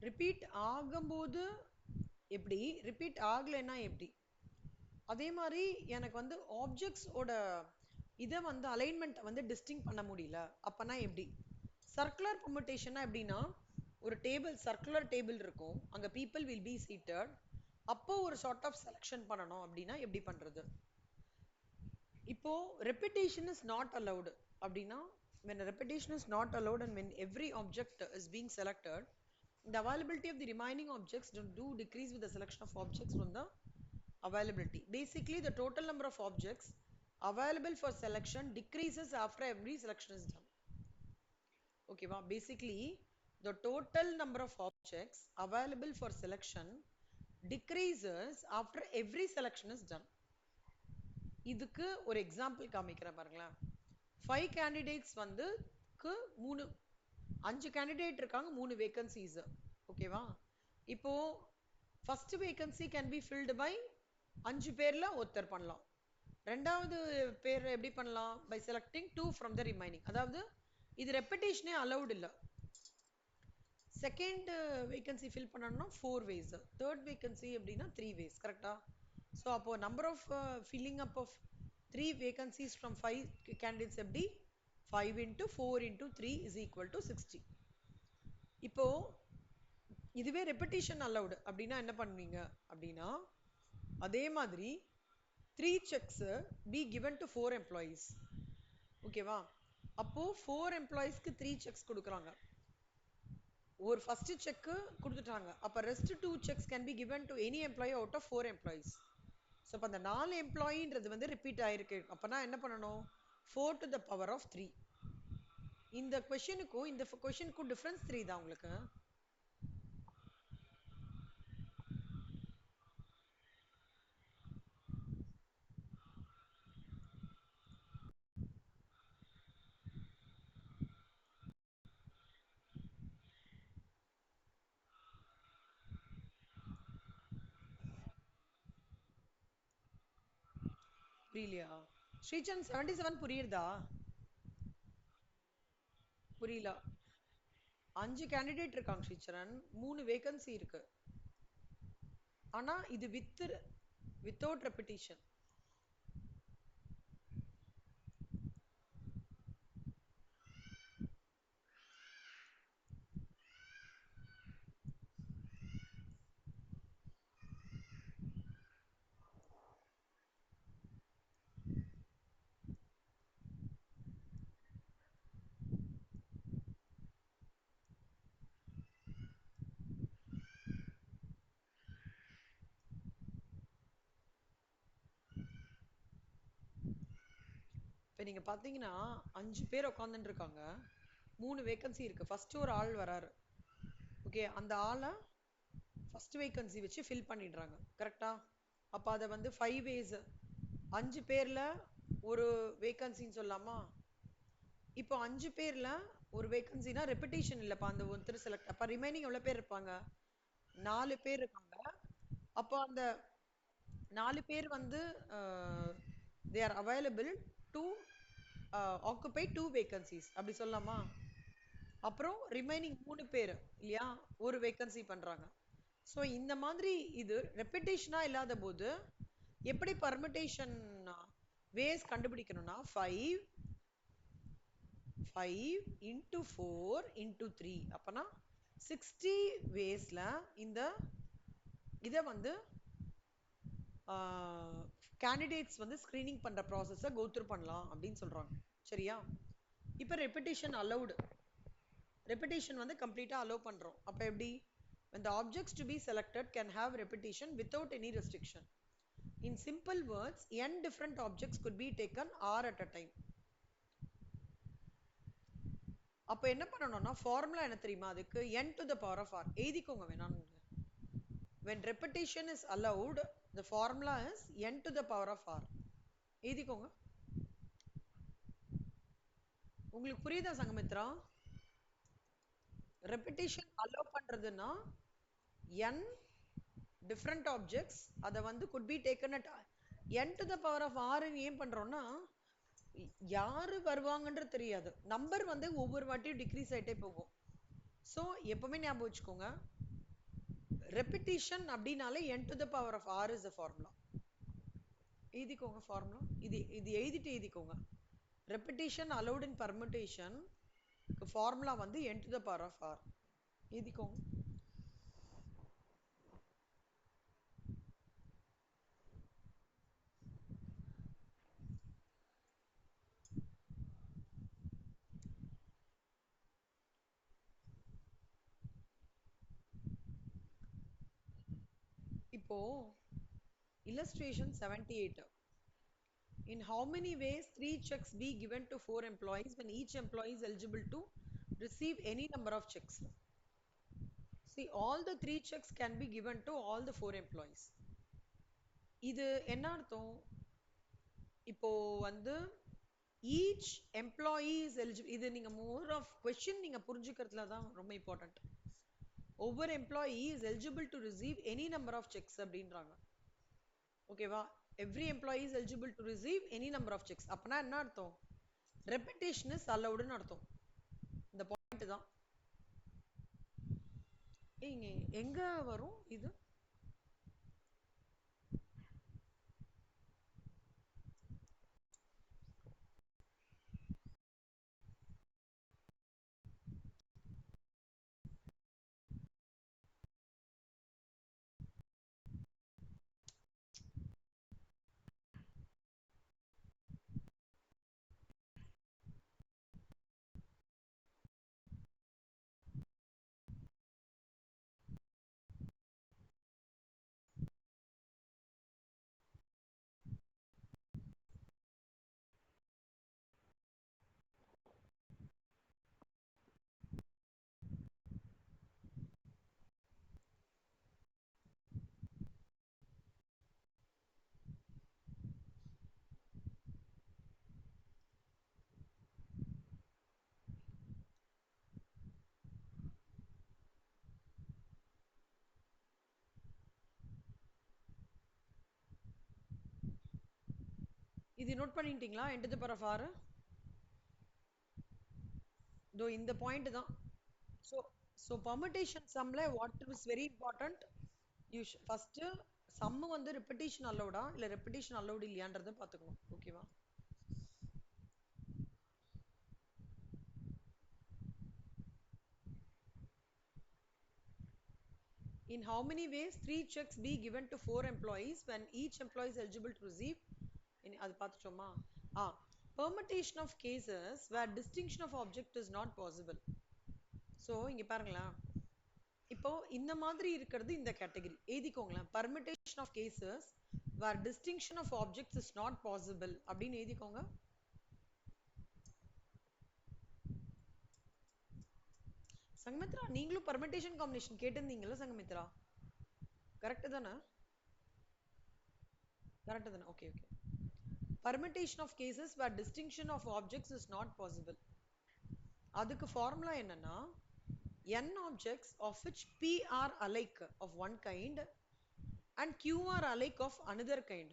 Repeat ஆகும்போது எப்படி, repeat ஆகலைன்னா எப்படி? அதே மாதிரி எனக்கு வந்து ஆப்ஜெக்ட்ஸோட இதை வந்து அலைன்மெண்ட்டை வந்து டிஸ்டிங் பண்ண முடியல, அப்பனா எப்படி? சர்க்குலர் பெர்முடேஷன்னா எப்படின்னா, ஒரு டேபிள், சர்க்குலர் டேபிள் இருக்கும், அங்கே பீப்புள் வில் பி சீட்டட், அப்போ ஒரு சார்ட் ஆஃப் செலெக்ஷன் பண்ணணும் அப்படின்னா எப்படி பண்றது? இப்போ ரெப்பிட்டேஷன் இஸ் நாட் அலவுடு அப்படின்னா, when a repetition is not allowed and when every object is being selected, the availability of the remaining objects do decrease with the selection of objects from the availability. Basically, the total number of objects available for selection decreases after every selection is done. Okay, wow. Basically, the total number of objects available for selection decreases after every selection is done. இதுக்கு ஒரு example காமிக்கிறேன் பாருங்களேன். 5 candidates வந்து 5 candidate இருக்காங்க, 3 vacancies. ஓகேவா? இப்போ first vacancy can be filled by 5 பேர்ல ஒருத்தர் பண்ணலாம். ரெண்டாவது பேர் எப்படி பண்ணலாம்? By selecting 2 from the remaining. அதாவது இது ரெப்பிட்டேஷனே அலவுட் இல்லை. செகண்ட் வேகன்சி ஃபில் பண்ணணும்னா 4 ways, தேர்ட் வேகன்சி எப்படின்னா 3 ways. கரெக்டா? ஸோ அப்போ number of filling up of 3 vacancies from 5 candidates எப்படி? 5 into 4 into 3 is equal to 60. இப்போ இதுவே ரெப்பிட்டேஷன் அலவுடு அப்படின்னா என்ன பண்ணுவீங்க அப்படின்னா, அதே மாதிரி 3 checks be given to 4 employees. ஓகேவா? அப்போ 4 employeesக்கு 3 checks கொடுக்குறாங்க. ஒரு ஃபர்ஸ்ட் செக் கொடுத்துட்டாங்க, அப்ப rest 2 checks can be given to any employee out of 4 employees. So அப்போ அந்த 4 எம்ப்ளாயின்றது வந்து ரிப்பீட் ஆயிருக்கு, அப்பனா என்ன பண்ணணும்? 4 to the power of 3. இந்த கொஸ்டினுக்கும் இந்த கொஸ்டினுக்கும் டிஃபரன்ஸ் தெரியுதா உங்களுக்கு? புரியலையா? ஸ்ரீசந்த் 77 புரியுதா? புரியல. 5 கேண்டிடேட் இருக்காங்க ஸ்ரீசரன், 3 வேகன்சி இருக்கு. ஆனா இது வித்தவுட் ரெப்பிட்டேஷன். இப்போ நீங்க பாத்தீங்கன்னா 5 பேர் உட்காந்துட்டு இருக்காங்க, 3 வேகன்சி இருக்கு. ஃபர்ஸ்ட் ஒரு ஆள் வராரு. ஓகே, அந்த ஆளை ஃபர்ஸ்ட் வேகன்சி வச்சு ஃபில் பண்ணிடுறாங்க. கரெக்டா? அப்ப அதை வந்து 5 ways, 5 பேர்ல ஒரு வேகன்சின்னு சொல்லலாமா? இப்போ 5 பேர்ல ஒரு வேகன்சினா ரெப்பிட்டேஷன் இல்லப்பா, அந்த ஒருத்தர் செலக்ட். அப்ப ரிமைனிங் எவ்வளவு பேர் இருப்பாங்க? 4 பேர் இருக்காங்க. அப்போ அந்த 4 பேர் வந்து they are available to occupy 2 vacancies அப்படி சொல்லலாமா? அப்புறம் ரிமைனிங் 3 பேர் இல்லையா, ஒரு வேகன்சி பண்றாங்க. ஸோ இந்த மாதிரி இது ரெப்பிட்டேஷனா இல்லாத போது எப்படி பர்மிட்டேஷன் வேஸ் கண்டுபிடிக்கணும்னா 5 into 4 into 3, அப்பனா 60 வேஸ்ல இந்த இதை வந்து கேண்டிடேட்ஸ் வந்து ஸ்கிரீனிங் பண்ற ப்ராசஸை கோத்ரூ பண்ணலாம் அப்படின்னு சொல்றாங்க. சரியா? இப்போ ரெப்பிட்டேஷன் அலவுடு, ரெப்பிட்டேஷன் வந்து கம்ப்ளீட்டா அலோவ் பண்றோம். அப்ப எப்படி? when the objects to be selected can have repetition without any restriction. In simple words, n different objects could be taken r at a time. அப்ப என்ன பண்ணணும்னா ஃபார்முலா என்ன தெரியுமா? அதுக்கு n to the power of r எழுதிக்கோங்க வேணாம். when repetition is allowed, the formula is n to the power of r. எழுதிக்கோங்க. உங்களுக்கு புரியுதா சங்கமித்ரா? ரெப்பிட்டேஷன் அலோவ் பண்றதுன்னா n different objects அதை வந்து could be taken at n to the power of r ஏன் பண்றோம்னா, யாரு வருவாங்கன்றது தெரியாது, நம்பர் வந்து ஒவ்வொரு வாட்டியும் டிக்ரீஸ் ஆயிட்டே போகும். ஸோ எப்பவுமே ஞாபகம் வச்சுக்கோங்க, repetition அப்படினாலே n to the power of r is the formula. எழுதிக்கோங்க formula. இது எழுதிட்டு எழுதிக்கோங்க. repetition allowed in permutation formula வந்து n to the power of r. எழுதிக்கோங்க. இப்போ illustration 78. In how many ways 3 checks be given to 4 employees when each employee is eligible to receive any number of checks? See, all the 3 checks can be given to all the 4 employees. இது என்ன அர்த்தம்? இப்போ வந்து each employee is eligible. இது நீங்க more of question நீங்க புரிஞ்சுக்கிறதுல தான் ரொம்ப important. ஒவ்வொரு employee is eligible to receive any number of checks அப்படின்றாங்க. ஓகேவா? Every employee is eligible to receive any number of checks. அப்பனா என்ன அர்த்தம்? Repetition is allowed ன்னு அர்த்தம். இந்த பாயிண்ட் தான். இங்க எங்க வரும் இது? இது நோட் பண்ணிட்டீங்களா? n to the power of r. இதோ இந்த பாயிண்ட் தான். So permutation sumல what is very important, you first sum வந்து repetition allowed இல்ல repetition allowed இல்லையான்றதை பார்த்துக்கணும். ஓகேவா? In how many ways 3 checks be given to 4 employees when each employee is eligible to receive? அது பார்த்துட்டோமா? Permutation of cases where distinction of object is not possible. So இங்க பாருங்களேன், இப்போ இந்த மாதிரி இருக்கிறது இந்த category எழுதிக்கோங்களேன். Permutation of cases where distinction of objects is not possible அப்படின்னு எழுதிக்கோங்க. சங்கமித்ரா, நீங்களும் பர்மிட்டேஷன் காம்பினேஷன் கேட்டிருந்தீங்கல்ல சங்கமித்ரா? கரெக்ட் தானே? கரெக்ட் தானே? Okay okay. Permutation of cases where distinction of objects is not possible. அதுக்கு ஃபார்முலா என்னன்னா, n objects of which p are alike of one kind and q are alike of another kind.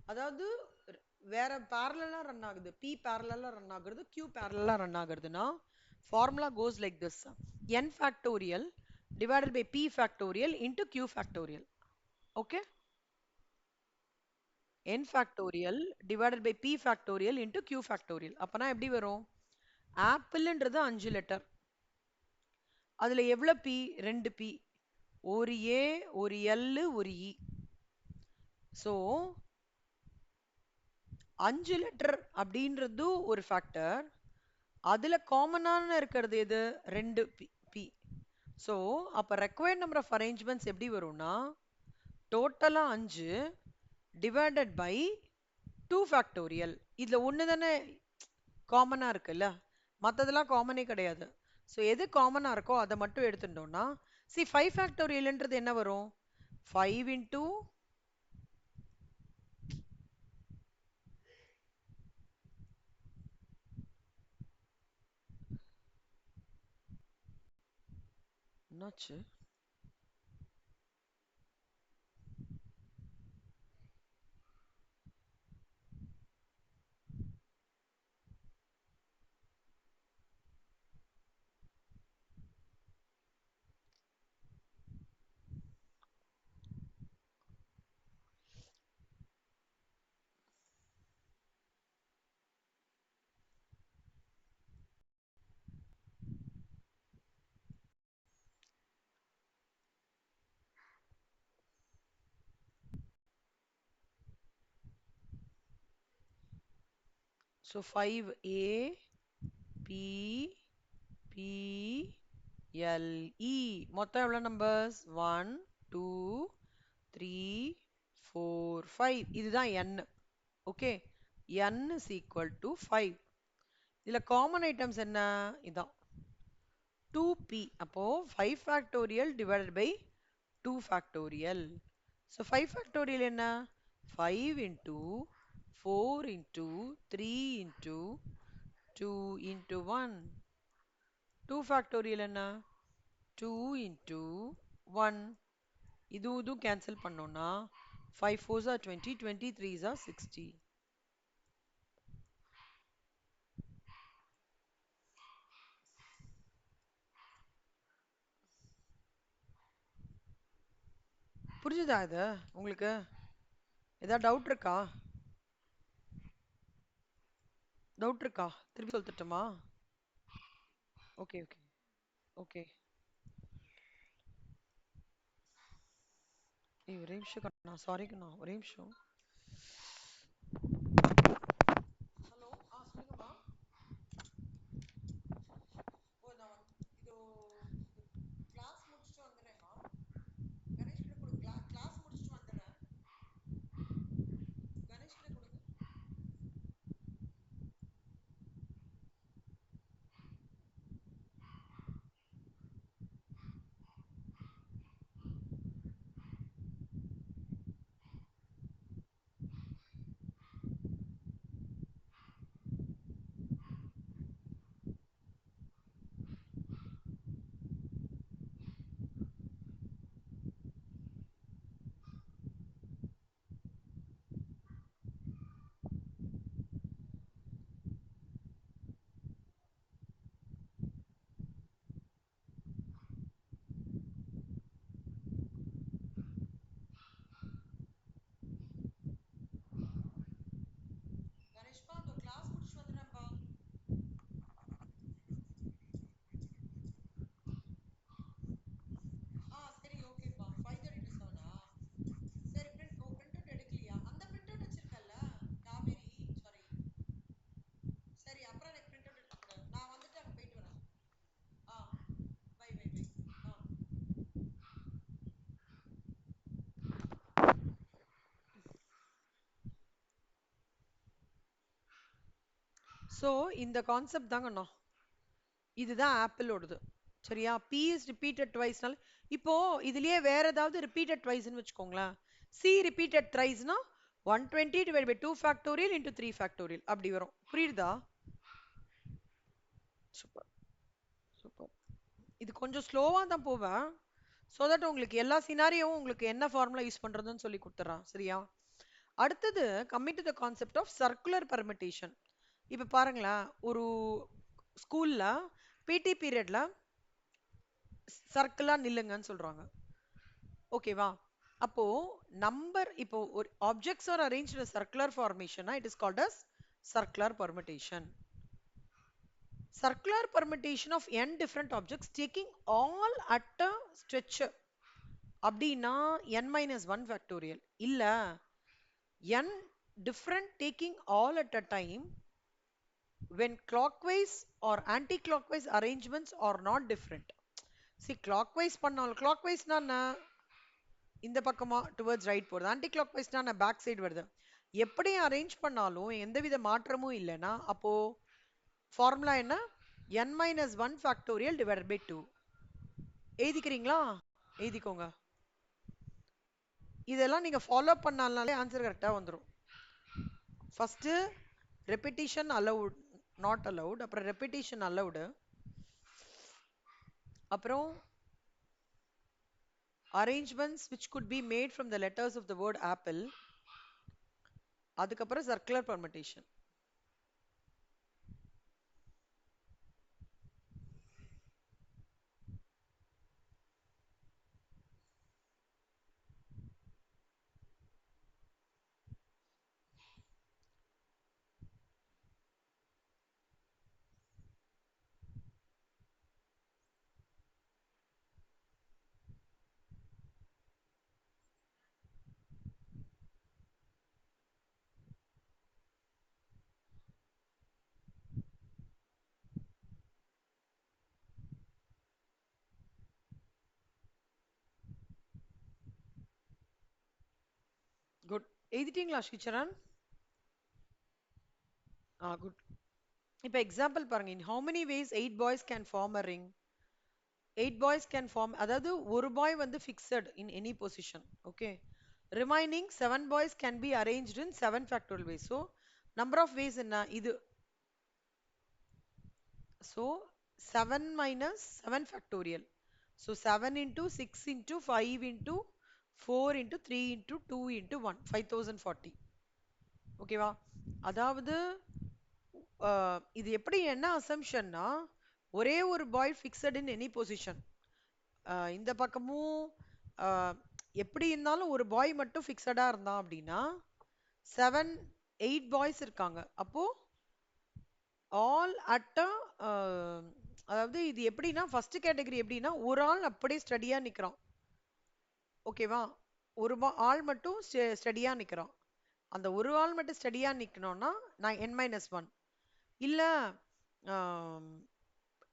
அதாவது வேற parallel run ஆகுது, p parallel run ஆகுது, q parallel run ஆகுதுன்னா formula goes like this: n factorial divided by p factorial into q factorial. Okay, n factorial divided by p factorial into q factorial. அப்பனா எப்படி வரும்? ஆப்பிள்ன்றது 5 letter, அதுல எவ்வளவு p? 2 p, ஒரு a, ஒரு l, ஒரு e. So 5 letter அப்படின்றது ஒரு ஃபேக்டர், அதுல காமனான இருக்கிறது எது? 2 p. சோ அப்ப required number of arrangements எப்படி வரும்னா, டோட்டலா 5 divided by 2 factorial. இதுல ஒண்ணு தானே காமனா இருக்குல்ல, மத்ததெல்லாம் காமனே கிடையாது. சோ எது காமனா இருக்கோ அதை மட்டும் எடுத்துட்டோம்னா, see 5 factorialன்றது என்ன வரும்? 5 into என்னாச்சு? So 5a p p l e மொத்தம் எவ்வளவு நம்பர்ஸ் 1 2 3 4 5 இதுதான் n. Okay, n is equal to 5. இதுல காமன் ஐட்டம்ஸ் என்ன? இதான் 2p. அப்போ 5 factorial divided by 2 factorial. So 5 factorial என்ன? 5 into 4 into 3 into 2 into 1. 2 factorial என்ன? 2 into 1. இதுவும் கேன்சல் பண்ணோம்னா 5 4s are 20, 23s are 60. புரிஞ்சுதா இது உங்களுக்கு? ஏதாவது டவுட் இருக்கா? டவுட் இருக்கா? திருப்பி சொல்லட்டுமா? Okay okay okay. ஒரே நிமிஷம் கண்ணா, சாரி கண்ணா, ஒரே நிமிஷம். ஹலோ, சொல்லுங்கம்மா. ஓ நான் இதோ கிளாஸ் முடிச்சுட்டு வந்துடுறேம்மா. கணேஷ் கிட்ட கொடு. கிளாஸ் முடிச்சுட்டு வந்துடுறேன். கணேஷ் கிட்ட கொடுங்க. கணேஷ்பா, இதோ கிளாஸ் முடிச்சுட்டு வந்துடுறேன்ப்பா. சரி ஓகேப்பா. 5:30 to 7. சரி, பிரிண்ட் அவுட் எடுக்கலையா? அந்த பிரிண்ட் அவுட் வச்சிருக்கல காவேரி, சாரி. சரி, அப்புறம் எனக்கு பிரிண்ட் அவுட் எடுக்கக்கூடாது. நான் வந்துட்டு அங்கே போயிட்டு வரேன். Bye bye bye. ஸோ இந்த கான்செப்ட் தாங்கண்ணா, இதுதான் ஆப்பிளோடது. சரியா? p is repeated twiceனால இப்போ இதுலயே வேற ஏதாவது repeated twiceன்னு வச்சுக்கோங்களேன். c repeated thriceனா 120 divided by 2 factorial into 3 factorial அப்படி வரும். புரியுதா? Super super. இது கொஞ்சம் ஸ்லோவா தான் போவேன், ஸோ தட் உங்களுக்கு எல்லா சினாரியோவும் உங்களுக்கு என்ன ஃபார்முலா யூஸ் பண்றதுன்னு சொல்லி கொடுத்துட்றான். சரியா? அடுத்தது coming to the concept of circular permutation. இப்போ பாருங்களேன், ஒரு ஸ்கூல்ல பிடி பீரியட்ல சர்க்கிளா நில்லுங்கன்னு சொல்றாங்க. ஓகேவா? அப்போ நம்பர், இப்போ ஒரு objects are arranged in circular ஃபார்மேஷனா it is called as circular permutation. Circular permutation of n different objects taking all at a stretch அப்படின்னா n minus 1 factorial. இல்ல n different taking all at a time when clockwise or anti-clockwise arrangements are not different. See, clockwise பண்ணாலும் clockwise னா இந்த பக்கமா towards right போறது, anti clock னா back side வருது. எப்படி அரேஞ்ச் பண்ணாலும் எந்தவித மாற்றமும் இல்லைன்னா அப்போ ஃபார்முலா என்ன? n minus 1 factorial divided by 2. எழுதிக்கிறீங்களா? எழுதிக்கோங்க. இதெல்லாம் நீங்க ஃபாலோ பண்ணாலே ஆன்சர் கரெக்டா வந்துடும். First repetition allowed, not allowed, அப்புறம் ரெப்பிட்டிஷன் அலவுடு, அப்புறம் arrangements which could be made from the letters of the word apple, அதுக்கப்புறம் circular permutation. எழுதிட்டீங்களா ஸ்ரீச்சரன்? குட். இப்போ எக்ஸாம்பிள் பாருங்க. In how many ways 8 boys can form a ring? 8 boys can form, அதாவது ஒரு பாய் வந்து fixed in any position. Okay. Remaining 7 boys can be arranged in 7 factorial ways. So, number of ways என்ன இது? So, 7 minus 7 factorial. So, 7 into 6 into 5 into 4 into 3 into 2 into 1. 5040. ஓகேவா? அதாவது இது எப்படி என்ன அசம்ஷன்னா, ஒரே ஒரு பாய் ஃபிக்ஸட் இன் எனி பொசிஷன். இந்த பக்கமும் அஹ், எப்படி இருந்தாலும் ஒரு பாய் மட்டும் ஃபிக்ஸடா இருந்தான் அப்படின்னா 7 8 பாய்ஸ் இருக்காங்க. அப்போ ஆல் அட் அதாவது இது எப்படின்னா ஃபர்ஸ்ட் கேட்டகரி எப்படின்னா ஒரு ஆள் அப்படியே ஸ்டடியா நிக்கிறான். ஓகேவா? ஒரு ஆள் மட்டும் ஸ்டடியா நிக்கிறான். அந்த ஒரு ஆள் மட்டும் ஸ்டடியா நிக்கணும்னா நான் n-1. இல்ல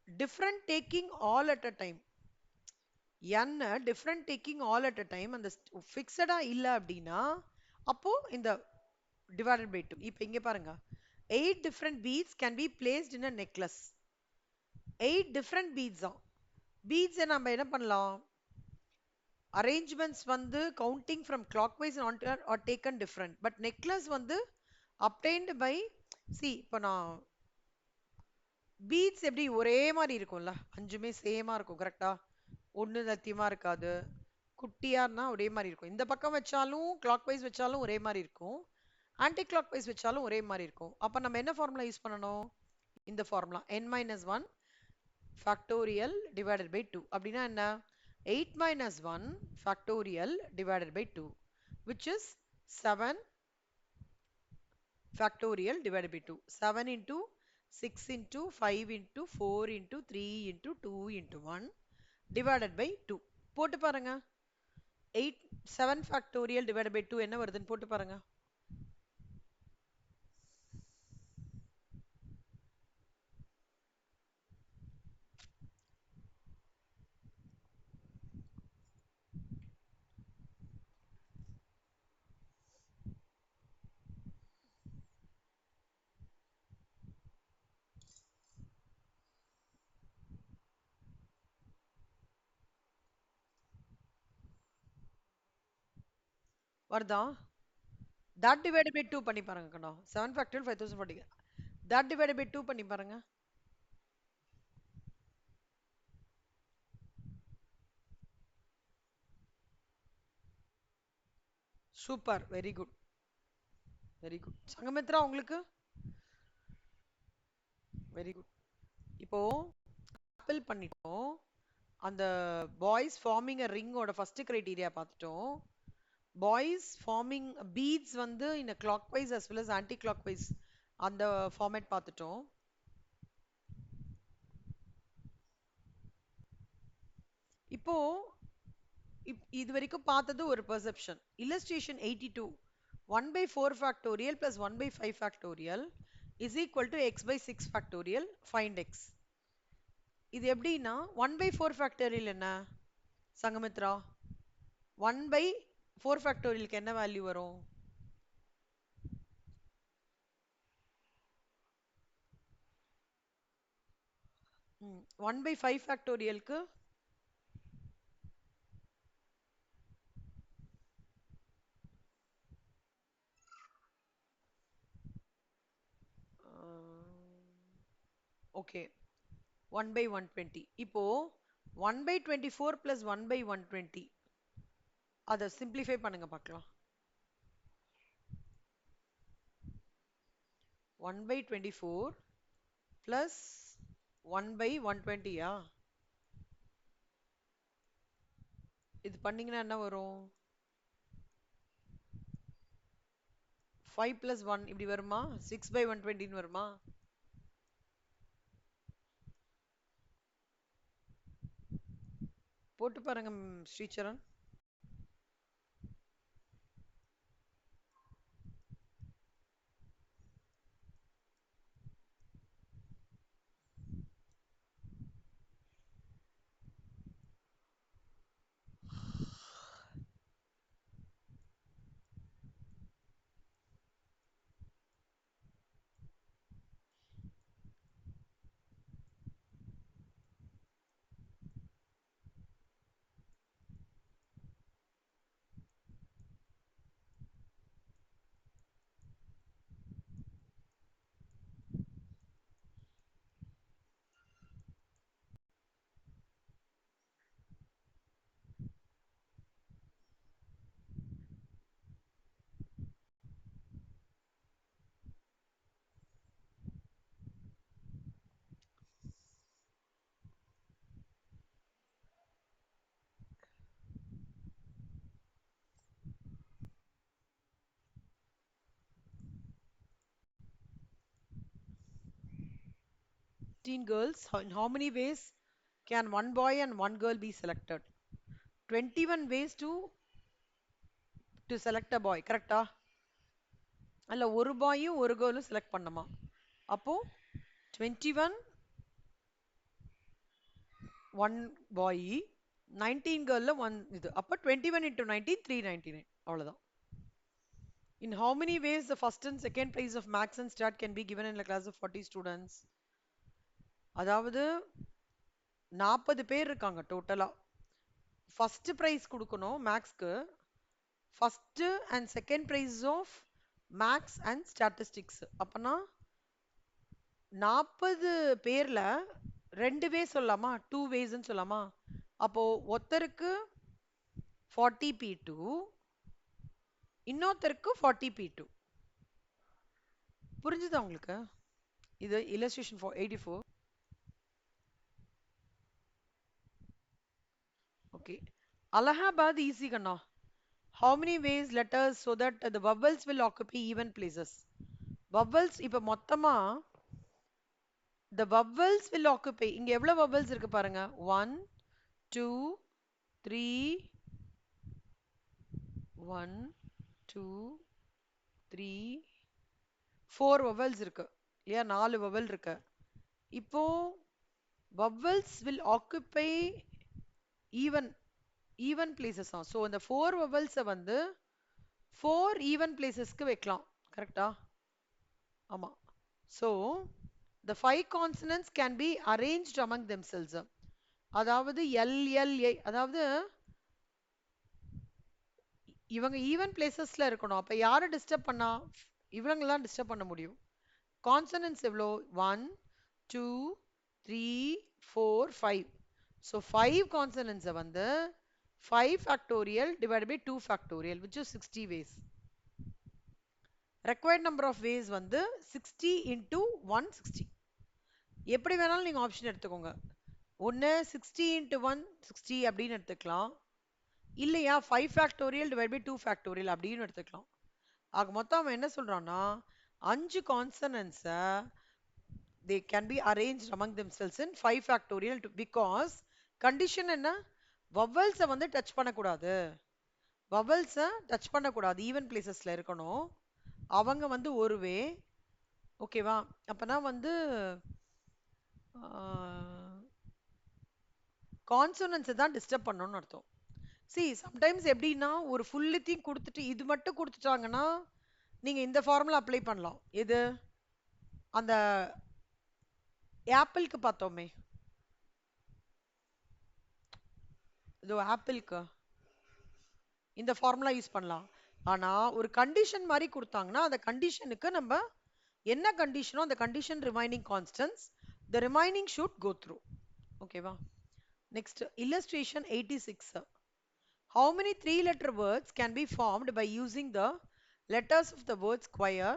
different taking all at a time. n different taking all at a time அந்த ஃபிக்ஸடா இல்ல அப்படின்னா அப்போ இந்த divided by 2. இப்போ இங்க பாருங்க. 8 different beads can be placed in a necklace. 8 different beads தான். beads நம்ம என்ன பண்ணலாம்? arrangements வந்து counting from clockwise and onward are taken different. But necklace வந்து obtained by, see இப்போ நான் beads எப்படி ஒரே மாதிரி இருக்கும்ல, அஞ்சுமே சேமா இருக்கும். கரெக்டா? ஒண்ணு சத்தியமா இருக்காது. குட்டியா இருந்தா ஒரே மாதிரி இருக்கும். இந்த பக்கம் வச்சாலும் clockwise வச்சாலும் ஒரே மாதிரி இருக்கும். ஆன்டி clockwise வச்சாலும் ஒரே மாதிரி இருக்கும். அப்ப நம்ம என்ன ஃபார்முலா யூஸ் பண்ணணும்? இந்த formula n-1 factorial divided by 2. அப்படின்னா என்ன? 8 minus 1 factorial divided by 2, which is 7 factorial divided by 2. 7 into 6 into 5 into 4 into 3 into 2 into 1 divided by 2. போட்டு பாருங்க. 8 7 factorial divided by 2 என்ன வருதுன்னு போட்டு பாருங்க. வருதா? that divided by 2 பண்ணி பாருங்க கண்ணா. 7 factorial 5040. that divided by 2 பண்ணி பாருங்க. Super. Very good. Very good. Sangamitra உங்களுக்கு? Very good. இப்போ ஆப்பிள் பண்ணிட்டோம். அந்த பாய்ஸ் ஃபார்மிங் அ ரிங்கோட ஃபர்ஸ்ட் கிரைட்டீரியா பார்த்துட்டோம். பாய்ஸ் ஃபார்மிங் பீட்ஸ் வந்து in clockwise as well as anticlockwise அந்த ஃபார்மேட் பார்த்துட்டோம். இப்போ இது வரைக்கும் பார்த்தது ஒரு perception. Illustration 82. 1 by 4 factorial plus 1 by 5 factorial is equal to x by 6 factorial. Find x. இது எப்படின்னா 1 by 4 factorial என்ன சங்கமித்ரா? 1 by 4 factorialக்கு என்ன வேல்யூ வரும்? 1 by 5 factorialக்கு ஓகே 1 by 120. இப்போ 1 by 24 plus 1 by 120 அதை சிம்பிளிஃபை பண்ணுங்க பார்க்கலாம். 1 by 24 plus 1 by 120யா? இது பண்ணீங்கன்னா என்ன வரும்? 5 plus 1 இப்படி வருமா? 6 by 120 வருமா? போட்டு பாருங்க Sricharan. 15 girls. In how many ways can one boy and one girl be selected? 21 ways to select a boy. கரெக்டா? அல்ல ஒரு பாயும் ஒரு கேர்ளும் செலக்ட் பண்ணமா. அப்போ 21 1 boy 19 girl ஒன் இது. அப்போ 21 into 19 399. அவ்வளவுதான். In how many ways the first and second prize of max and stat can be given in a class of 40 students? அதாவது 40 பேர் இருக்காங்க டோட்டலா. ஃபர்ஸ்ட் பிரைஸ் கொடுக்கணும் மேக்ஸ்க்கு. First and second prize of maths and statistics. அப்பனா 40 பேர்ல 2 வே சொல்லலாமா, 2 வேஸ்ன்னு சொல்லலாமா? அப்போ ஒருத்தருக்கு 40 P2, இன்னொருத்தருக்கு 40 P2. புரிஞ்சுதா உங்களுக்கு? இது illustration for 84. Okay. Allahabad easy kanna. How many ways letters so that the vowels will occupy even places? Vowels இப்ப மொத்தமா the vowels will occupy. இங்க எவ்வளவு vowels இருக்கு பாருங்க. 1 2 3 1 2 3 4 vowels இருக்கு. இல்லையா? 4 vowel இருக்கு. இப்போ vowels will occupy even places தான். ஸோ இந்த 4 vowels வந்து 4 even placesக்கு வைக்கலாம். கரெக்டா? ஆமா. So the 5 consonants can be arranged among themselves. அதாவது LLA, அதாவது இவங்க ஈவன் பிளேசஸ்ல இருக்கணும். அப்ப யாரை டிஸ்டர்ப் பண்ணா? இவங்கெல்லாம் டிஸ்டர்ப் பண்ண முடியும். கான்சனன்ஸ் எவ்வளோ? 1 2 3 4 5. ஸோ 5 கான்சனன்ஸை வந்து 5 factorial divided by 2 factorial, which is 60 ways. Required number of ways வந்து 60 into 160. எப்படி வேணாலும் நீங்க ஆப்ஷன் எடுத்துக்கோங்க. ஒன்னு 60 into 160 அப்படின்னு எடுத்துக்கலாம். இல்லையா 5 factorial divided by 2 factorial அப்படின்னு எடுத்துக்கலாம். ஆக மொத்தம் அவன் என்ன சொல்றான்னா 5 consonants they can be arranged among themselves in 5 factorial because condition என்ன? vowels வந்து டச் பண்ணக்கூடாது. vowels டச் பண்ணக்கூடாது. ஈவன் பிளேசஸ்ல இருக்கணும். அவங்க வந்து ஒரு வே. ஓகேவா? அப்பனா வந்து கான்சோனன்ஸ் தான் டிஸ்டர்ப் பண்ணணும்னு அர்த்தம். see sometimes எப்படின்னா ஒரு ஃபுல்லித்தையும் கொடுத்துட்டு இது மட்டும் கொடுத்துட்டாங்கன்னா நீங்க இந்த ஃபார்முலா அப்ளை பண்ணலாம். எது? அந்த ஆப்பிளுக்கு பார்த்தோமே, இதோ ஆப்பிளுக்கு இந்த ஃபார்முலா யூஸ் பண்ணலாம். ஆனா ஒரு கண்டிஷன் மாதிரி கொடுத்தாங்கன்னா அந்த கண்டிஷனுக்கு நம்ம என்ன கண்டிஷனோ அந்த condition remaining constants the remaining should go through. ஓகேவா? next illustration 86. how many 3-letter words can be formed by using the letters of the word square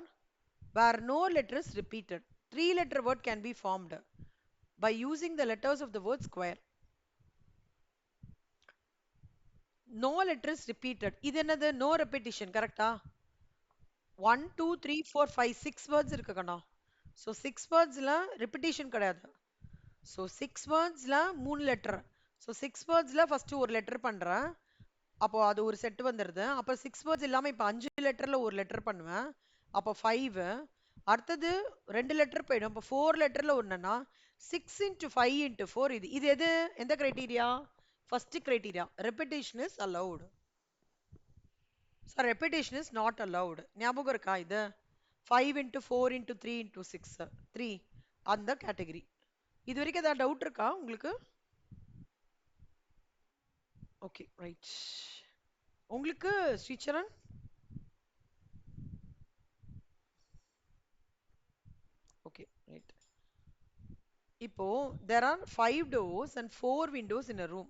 where no letter is repeated? 3-letter word can be formed by using the letters of the word square. no letter is repeated. இது என்னது? no repetition. கரெக்டா? 1 2 3 4 5 6 words இருக்கு கண்ணா. So 6 வேர்ட்ஸ்ல repetition கிடையாது. So 6 வேர்ட்ஸ்ல 3 letter. So 6 வேர்ட்ஸ்ல first ஒரு letter பண்றேன். அப்போ அது ஒரு செட் வந்துடுது. அப்போ 6 வேர்ட்ஸ் இல்லாம இப்போ 5 லெட்டர்ல ஒரு லெட்டர் பண்ணுவேன். அப்போ 5. அடுத்தது 2 லெட்டர் போயிடும். அப்போ 4 லெட்டர்ல ஒண்ணுன்னா 6 into 5 into 4. இது எது? எந்த criteria? First criteria. Repetition is allowed. repetition is not allowed. ஞாபகம் இருக்கா இது? 5 into 4 into 3 into 6 3 அந்த கேட்டகரி. இது வரைக்கும் ஏதாவது டவுட் இருக்கா உங்களுக்கு? Okay right. உங்களுக்கு ஸ்ரீச்சரன்? Okay right. இப்போ there are 5 doors and 4 windows in a room.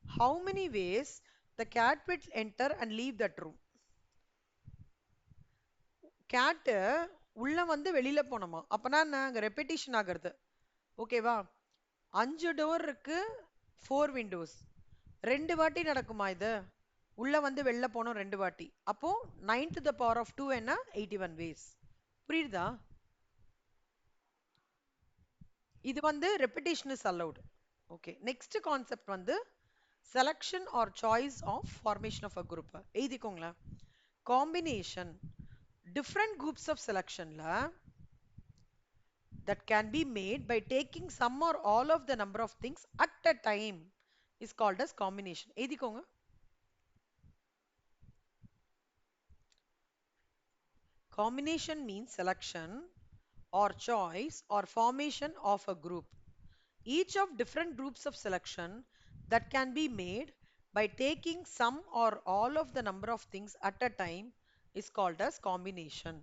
how many ways the cat will enter and leave that room? Gate உள்ள வந்து வெளியில போனோமா? அப்பனா என்ன? அங்க ரெப்பிட்டேஷன் ஆகிறது. ஓகேவா? 5 டோர் இருக்கு, 4 விண்டோஸ். 2 வாட்டி நடக்குமா இது? உள்ள வந்து வெளில போனோம் 2 வாட்டி. அப்போ 9 to the power of 2 என்ன? 81 ways. புரியுதா? இது வந்து repetition is allowed. Okay, next concept வந்து selection or choice of formation of a group. எழுதிக்கோங்களேன். Combination, different groups of selectionல that can be made by taking some or all of the number of things at a time is called as combination. எழுதிக்கோங்க. Combination means selection or choice or formation of a group. Each of different groups of selection that can be made by taking some or all of the number of things at a time is called as combination.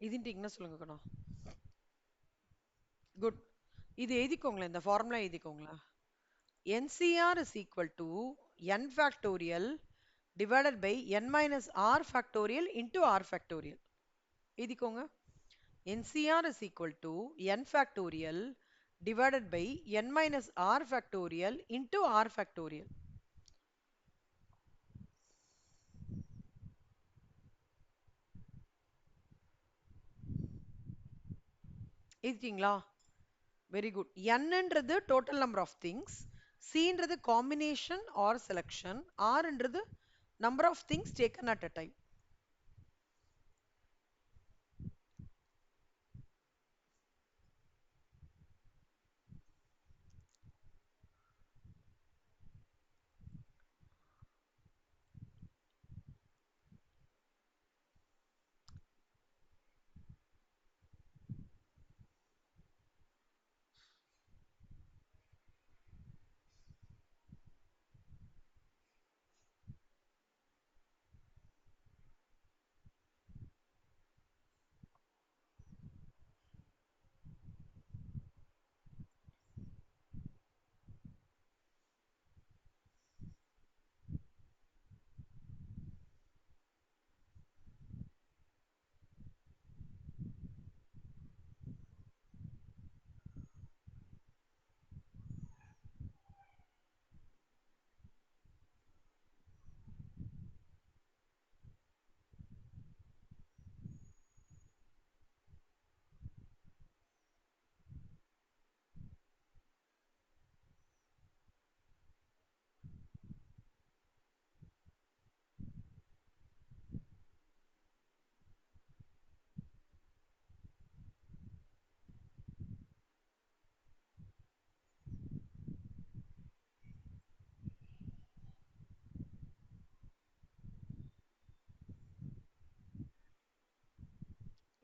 இதுன்ட்டீங்கன்னா சொல்லுங்க கண்ணா. Good. இது எழுதிக்கோங்களேன், இந்த formula எழுதிக்கோங்களேன். NCR is equal to n factorial divided by n minus r factorial into r factorial. எழுதிக்கோங்க. NCR is equal to n factorial divided by n minus r factorial into r factorial. எழுதிட்டீங்களா? Very good. nன்றது total number of things, cன்றது combination or selection, rன்றது number of things taken at a time.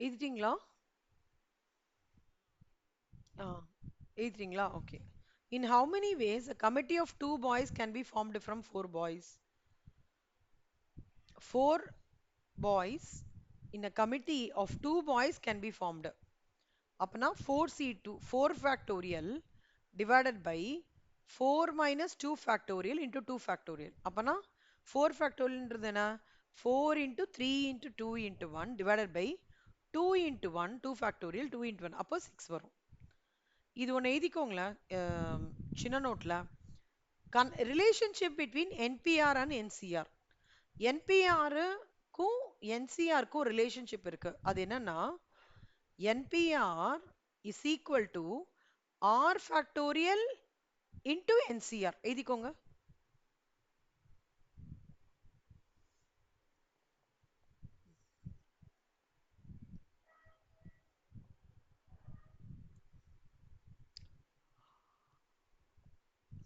எழுதிட்டீங்களா? ஆ, எழுதிட்டீங்களா? Okay. In how many ways a committee of two boys can be formed from four boys? Four boys in a committee of two boys can be formed. அப்பனா 4C2 4 factorial divided by 4 minus 2 factorial into 2 factorial. அப்பனா 4 factorialன்றது என்ன? 4 into 3 into 2 into 1 divided by 2 into 1 2 factorial 2 into 1 அப்போ 6 வரும். இது ஒன்று எழுதிக்கோங்களேன், சின்ன நோட்ல. Relationship between NPR and NCR. என்பிஆருக்கும் என்சிஆருக்கும் ரிலேஷன்ஷிப் இருக்கு. அது என்னன்னா NPR is equal to R factorial into NCR. எழுதிக்கோங்க.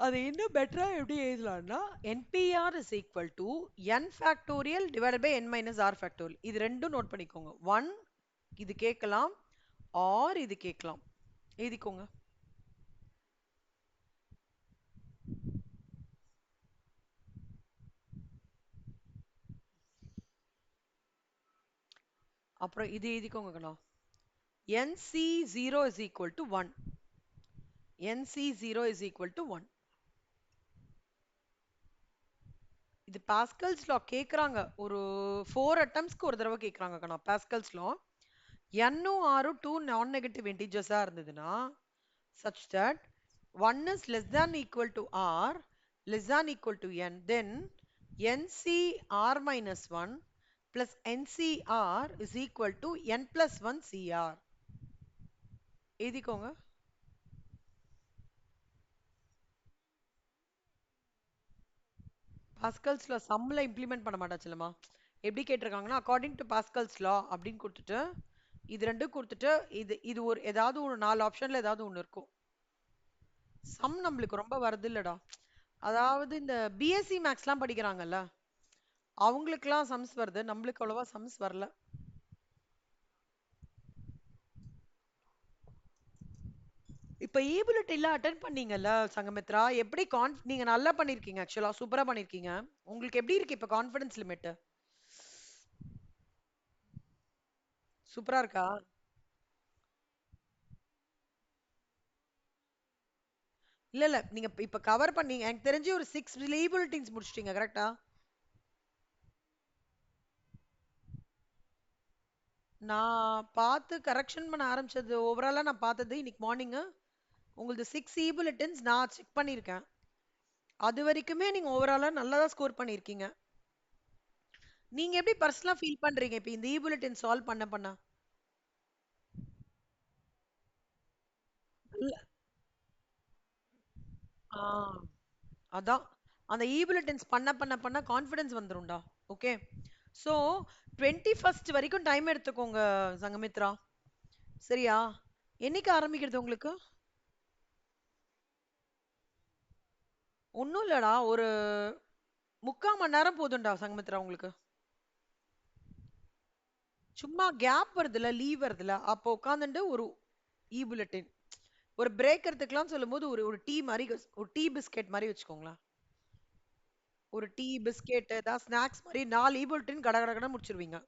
அது இன்னும் பெட்டரா எப்படி எழுதலாம்னா NPR is equal to n factorial divided by n minus r factorial. இது ரெண்டும் நோட் பண்ணிக்கோங்க. 1 இது கேட்கலாம், ஆர் இது கேட்கலாம். எழுதிக்கோங்க. அப்புறம் இது எழுதிக்கோங்க கண்ணா. NC0 is equal to 1. NC0 is equal to 1. இது பாஸ்கல்ஸ் லா கேக்குறாங்க. ஒரு 4 அட்டம்ஸ்க்கு ஒரு தடவை கேக்குறாங்க கண்ணா பாஸ்கல்ஸ் லா. N-ம் R-ம் 2 non-negative integers-ஆ இருந்ததுன்னா such that 1 is less than equal to R, less than equal to N, then NCR minus 1 plus NCR is equal to N plus 1 CR. எழுதிக்கோங்க. Pascals லா சம்ல implement பண்ண மாட்டா செல்லமா. எப்படி கேட்டிருக்காங்கன்னா அக்கார்டிங் டு பாஸ்கல்ஸ் லா அப்படின்னு கொடுத்துட்டு இது ரெண்டும் கொடுத்துட்டு இது இது ஒரு ஏதாவது ஒரு 4 ஆப்ஷன்ல ஏதாவது ஒண்ணு இருக்கும். சம் நம்மளுக்கு ரொம்ப வருது இல்லடா. அதாவது இந்த பிஎஸ்சி மேக்ஸ்லாம் படிக்கிறாங்கல்ல, அவங்களுக்குலாம் சம்ஸ் வருது, நம்மளுக்கு அவ்வளவா சம்ஸ் வரல. இப்ப ஈபுலெட்டின்லாம் அட்டென்ட் பண்ணீங்கல்ல சங்கமித்ரா, எப்படி நீங்க நல்லா பண்ணிருக்கீங்க, ஆக்சுவலா சூப்பரா பண்ணிருக்கீங்க. உங்களுக்கு எப்படி இருக்கு இப்ப கான்ஃபிடன்ஸ் லிமிட்? சூப்பரா இருக்கா? இல்ல இல்ல, நீங்க இப்ப கவர் பண்ணீங்க, எனக்கு தெரிஞ்சு ஒரு 6 ஈபுலெட்டின்ஸ் முடிச்சிட்டீங்க கரெக்டா? நான் பார்த்து கரெக்ஷன் பண்ண ஆரம்பிச்சது ஓவராலா நான் பார்த்தது இன்னைக்கு மார்னிங் உங்களுக்கு 6 ஈபுலெட்டின்ஸ் நான் செக் பண்ணியிருக்கேன். அது வரைக்குமே நீங்க ஓவராலா நல்லா தான் ஸ்கோர் பண்ணியிருக்கீங்க. நீங்க எப்படி பர்சனலா ஃபீல் பண்றீங்க இப்ப இந்த ஈபுலெட்டின் சால்வ் பண்ண பண்ண? இல்ல. ஆ, அதான். அந்த ஈபுலெட்டின்ஸ் பண்ண பண்ண பண்ண கான்ஃபிடன்ஸ் வந்துரும்டா. ஓகே. சோ 21st வரைக்கும் டைம் எடுத்துக்கோங்க சங்கமித்ரா. சரியா? என்னைக்கு ஆரம்பிக்கிறது உங்களுக்கு? ஒண்ணும் இல்லடா. ஒரு 3/4 மணி நேரம் போதும்டா சங்கமித்ரா உங்களுக்கு. சும்மா கேப் வருதுல்ல, லீவ் வருதுல்ல, அப்போ உட்காந்துட்டு ஒரு புல்லட்டின் ஒரு பிரேக் எடுத்துக்கலாம் சொல்லும்போது ஒரு ஒரு டீ மாதிரி ஒரு டீ பிஸ்கெட் மாதிரி வச்சுக்கோங்களேன். ஒரு டீ பிஸ்கெட் ஏதாவது ஸ்நாக்ஸ் மாதிரி 4 புல்லட்டின் கட கட கடை முடிச்சிருவீங்க.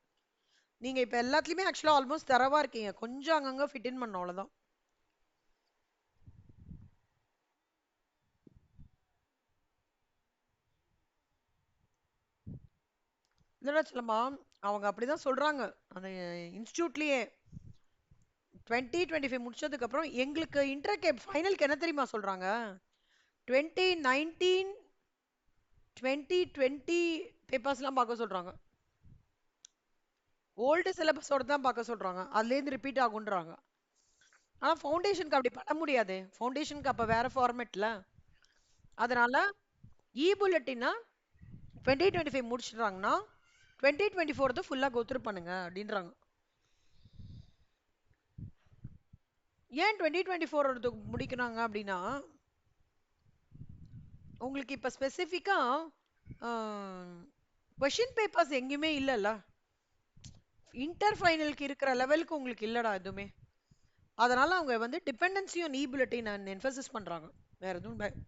நீங்க இப்ப எல்லாத்துலயுமே ஆக்சுவலா ஆல்மோஸ்ட் தரவா இருக்கீங்க. கொஞ்சம் அங்கங்க ஃபிட் இன் பண்ண அவ்வளவுதான். இல்லடா சொல்லமா, அவங்க அப்படிதான் சொல்றாங்க. அந்த இன்ஸ்டியூட்லயே 2025 முடிச்சதுக்கு அப்புறம் எங்களுக்கு இன்டர்கேப் ஃபைனலுக்கு என்ன தெரியுமா சொல்றாங்க? 2019 2020 பேப்பர்ஸ்லாம் பார்க்க சொல்றாங்க. ஓல்டு சிலபஸோட தான் பார்க்க சொல்றாங்க. அதுலேருந்து ரிப்பீட் ஆகுன்றாங்க. ஆனா ஃபவுண்டேஷனுக்கு அப்படி பண்ண முடியாது. ஃபவுண்டேஷனுக்கு அப்ப வேற ஃபார்மேட்ல. அதனால புல்லட்டினா 2025 முடிச்சிடுறாங்கன்னா 2024 ஃபுல்லா கோத்ரூ பண்ணுங்க அப்படின்றாங்க. ஏன் 2024 முடிக்கிறாங்க அப்படின்னா உங்களுக்கு இப்ப ஸ்பெசிஃபிக்கா கொஷின் பேப்பர்ஸ் எங்கேயுமே இல்லல்ல. இன்டர் ஃபைனலுக்கு இருக்கிற லெவலுக்கு உங்களுக்கு இல்லடா எதுவுமே. அதனால அவங்க வந்து டிபெண்டன்சியும் நீ புல்லட்டின் எம்பசிஸ் பண்றாங்க. வேற எதுவும்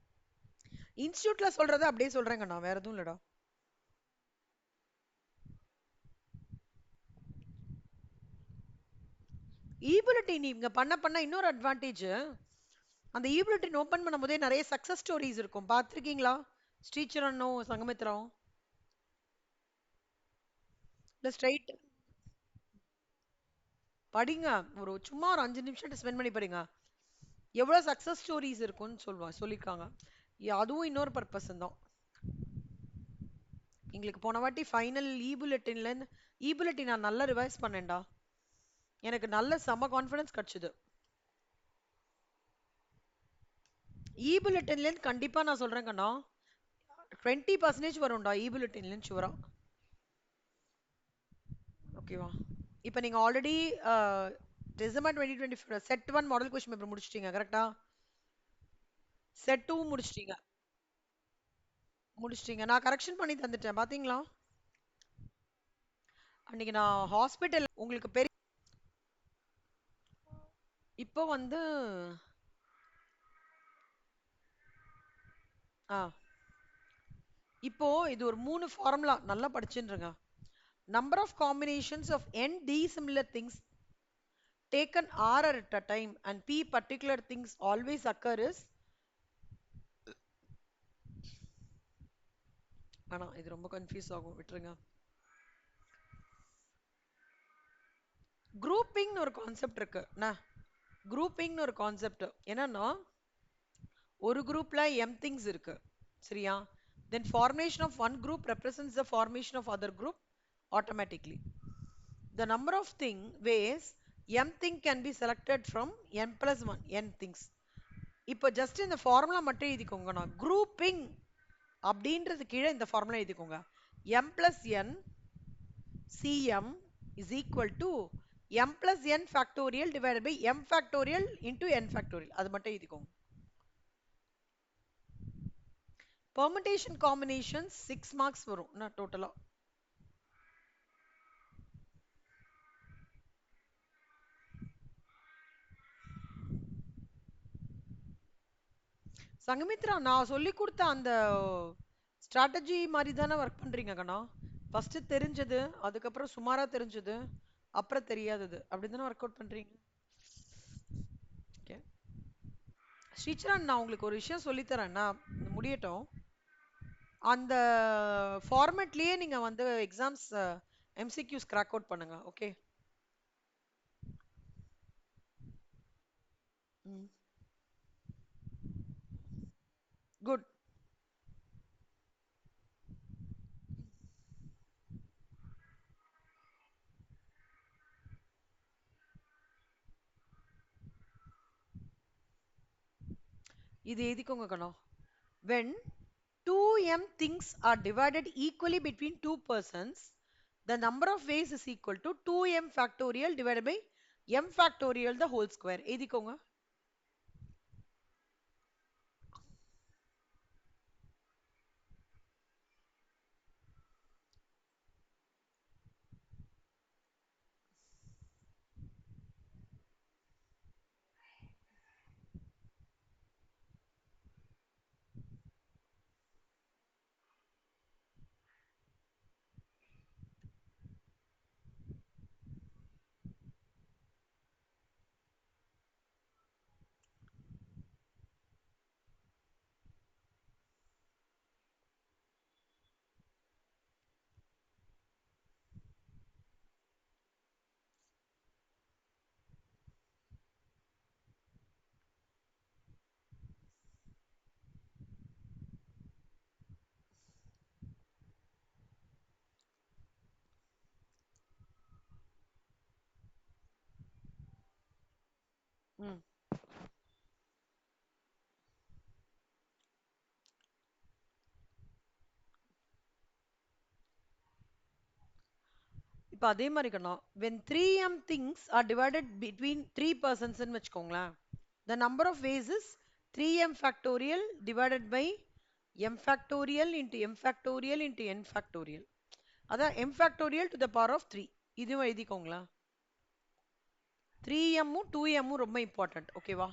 இன்ஸ்டியூட்ல சொல்றத அப்படியே சொல்றேங்க, நான் வேற எதுவும் இல்லடா. புல்லட்டின் நீங்க பண்ண பண்ண இன்னொரு அட்வான்டேஜ், அந்த புல்லட்டின் ஓபன் பண்ணும்போதே நிறைய சக்சஸ் ஸ்டோரிஸ் இருக்கும். பார்த்திருக்கீங்களா? ஸ்ரீசரணும் சங்கமித்ராவும் இல்ல ஸ்ட்ரைட் படிங்க. ஒரு சும்மா ஒரு 5 நிமிஷம் ஸ்பெண்ட் பண்ணி படிங்க. எவ்வளவு சக்சஸ் ஸ்டோரிஸ் இருக்கும்னு சொல்லிருக்காங்க. அதுவும் இன்னொரு பர்பஸ் தான். எங்களுக்கு போன வாட்டி ஃபைனல் புல்லட்டின்ல இருந்து புல்லட்டின் நான் நல்லா ரிவைஸ் பண்ணேன்டா. எனக்கு நல்ல செம கான்ஃபிடன்ஸ் கிடைச்சது. புல்லட்டின்ல இருந்து கண்டிப்பா நான் சொல்றேன் கண்ணா, 20% வரும்டா புல்லட்டின்ல இருந்து ஷூரா. ஓகேவா? இப்போ நீங்க already December 2024 set 1 model question paper முடிச்சிட்டீங்க கரெக்டா? செட் 2 முடிச்சிட்டீங்க. முடிச்சிட்டீங்க. நான் கரெக்ஷன் பண்ணி தந்துட்டேன் பாத்தீங்களா? அன்னைக்கு நான் ஹாஸ்பிட்டல் உங்களுக்கு பெரிய இப்போ வந்து ஆ இப்போ இது ஒரு 3 ஃபார்முலா நல்லா படிச்சுருங்க. Number of combinations of n dissimilar things taken r at a time and p particular things always occur is. ஆனா இது ரொம்ப கன்ஃபியூஸ் ஆகும், விட்டுருங்க. குரூப்பிங்னு ஒரு கான்செப்ட் இருக்கு. குரூப்பிங்னு ஒரு கான்செப்ட் என்னன்னா, ஒரு குரூப்ல m things இருக்கு, சரியா? Then formation of one group represents the formation of other group automatically. The number of ways m thing can be selected from n plus 1 n things. இப்போ ஜஸ்ட் இந்த formula மட்டும் எழுதிக்கோங்கண்ணா. Grouping அப்படின்றது கீழே இந்த formula எழுதிக்கோங்க. m plus n cm is equal to m plus n factorial divided by m factorial into n factorial. அது மட்டும் எழுதிக்கோங்க. permutation combinations 6 marks வரும் டோட்டலா. சங்கமித்ரா, நான் சொல்லி கொடுத்த அந்த ஸ்ட்ராட்டஜி மாதிரி தானே ஒர்க் பண்றீங்க கண்ணா? ஃபர்ஸ்ட் தெரிஞ்சது, அதுக்கப்புறம் சுமாரா தெரிஞ்சது, அப்புறம் தெரியாதது, அப்படிதானே ஒர்க் அவுட் பண்றீங்க? ஓகே ஸ்ரீச்சரன், நான் உங்களுக்கு ஒரு விஷயம் சொல்லித்தரேன், நான் முடியட்டும். அந்த ஃபார்மேட்லயே நீங்க வந்து எக்ஸாம்ஸ் எம்சிக்யூஸ் கிராக் அவுட் பண்ணுங்க. Okay good. இது எழுதிக்கோங்க கண்ணா. when 2m things are divided equally between two persons, the number of ways is equal to 2m factorial divided by m factorial the whole square. எழுதிக்கோங்க. ம் இப்போ அதே மாதிரி கண்ணா, when 3m things are divided between 3 persons ன்னு வச்சுக்கோங்களேன், the number of ways is 3m factorial divided by m factorial into m factorial into n factorial. அதான் m factorial to the power of 3. இதுவும் எழுதிக்கோங்களா. 3m 2m ரொம்ப important. ஓகேவா?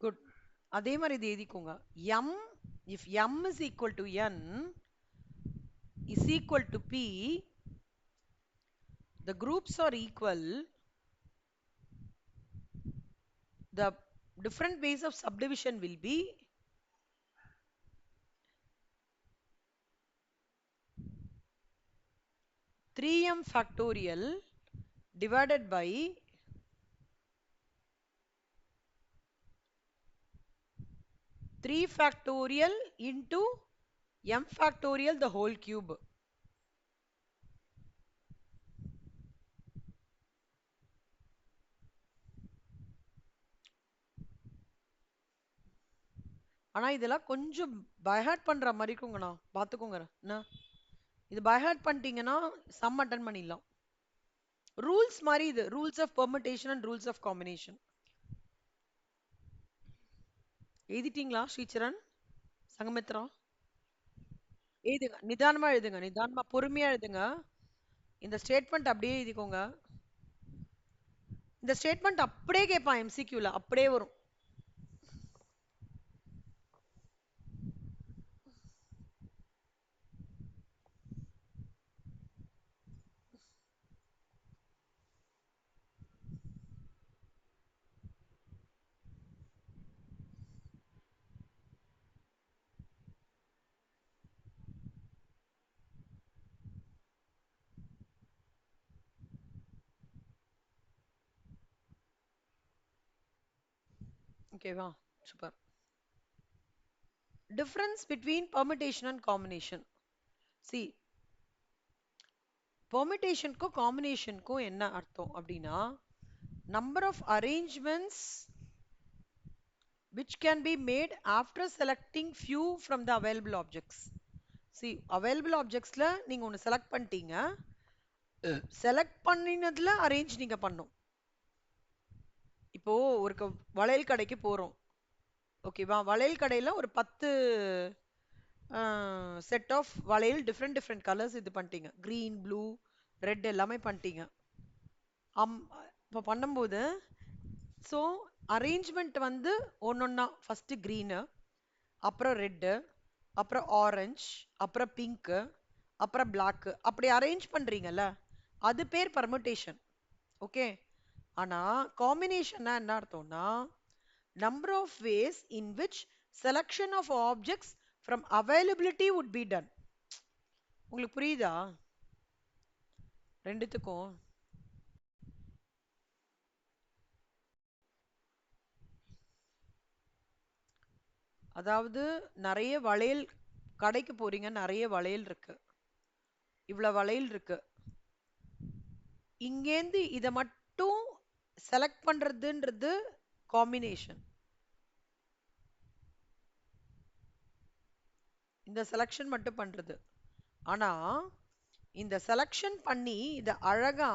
Good. அதே மாதிரி இது எழுதிக்கோங்க. m if m is equal to n is equal to p, the groups are equal, the different ways of subdivision will be 3m factorial divided by 3 factorial into m factorial the whole cube. ஆனா இதெல்லாம் கொஞ்சம் by heart பண்ற மாதிரி இருக்குங்கண்ணா, பாத்துக்கோங்க என்ன. இது by heart பண்ணிட்டீங்கன்னா சம் அட்டன் பண்ணிடலாம். ரூல்ஸ் மாதிரி இது, rules of permutation and rules of combination. எழுதிட்டீங்களா ஸ்ரீச்சரன், சங்கமித்ரா? எழுதுங்க, நிதானமா எழுதுங்க, நிதானமா பொறுமையா எழுதுங்க. இந்த ஸ்டேட்மெண்ட் அப்படியே எழுதிக்கோங்க. இந்த ஸ்டேட்மெண்ட் அப்படியே கேட்பான் எம்சிக்யூல, அப்படியே வரும். ஓகேவா? Super. Difference between permutation and combination. சி, பெர்முடேஷனுக்கும் காம்பினேஷனுக்கும் என்ன அர்த்தம் அப்படின்னா, number of arrangements which can be made after selecting few from the available objects. See, available objectsல நீங்க ஒன்னு select பண்ணிட்டீங்க, select பண்ணினதுல அரேஞ்ச் நீங்க பண்ணும். இப்போ ஒரு வளையல் கடைக்கு போறோம், ஓகேவா? வளையல் கடையில ஒரு 10 செட் ஆஃப் வளையல் டிஃப்ரெண்ட் டிஃப்ரெண்ட் கலர்ஸ் இது பண்ணிட்டீங்க, கிரீன், ப்ளூ, ரெட் எல்லாமே பண்ணிட்டீங்க. இப்போ பண்ணும்போது ஸோ அரேஞ்ச்மெண்ட் வந்து ஒன்னொன்னா, ஃபர்ஸ்ட் கிரீனு, அப்புறம் ரெட்டு, அப்புறம் ஆரஞ்சு, அப்புறம் பிங்க்கு, அப்புறம் பிளாக்கு, அப்படி அரேஞ்ச் பண்றீங்கல்ல, அது பேர் பர்முடேஷன். ஓகே. ஆனா காம்பினேஷன்னா என்ன அர்த்தம்னா, number of ways in which selection of objects from availability would be done. உங்களுக்கு புரியுதா ரெண்டுத்துக்கும்? அதாவது நிறைய வளையல் கடைக்கு போறீங்க, நிறைய வளையல் இருக்கு, இவ்வளவு வளையல் இருக்கு, இங்கேந்து இதை மட்டும் செலக்ட் பண்றதுன்றது காம்பினேஷன். இந்த செலக்ஷன் மட்டும் பண்றது. ஆனா இந்த செலக்ஷன் பண்ணி இத அழகா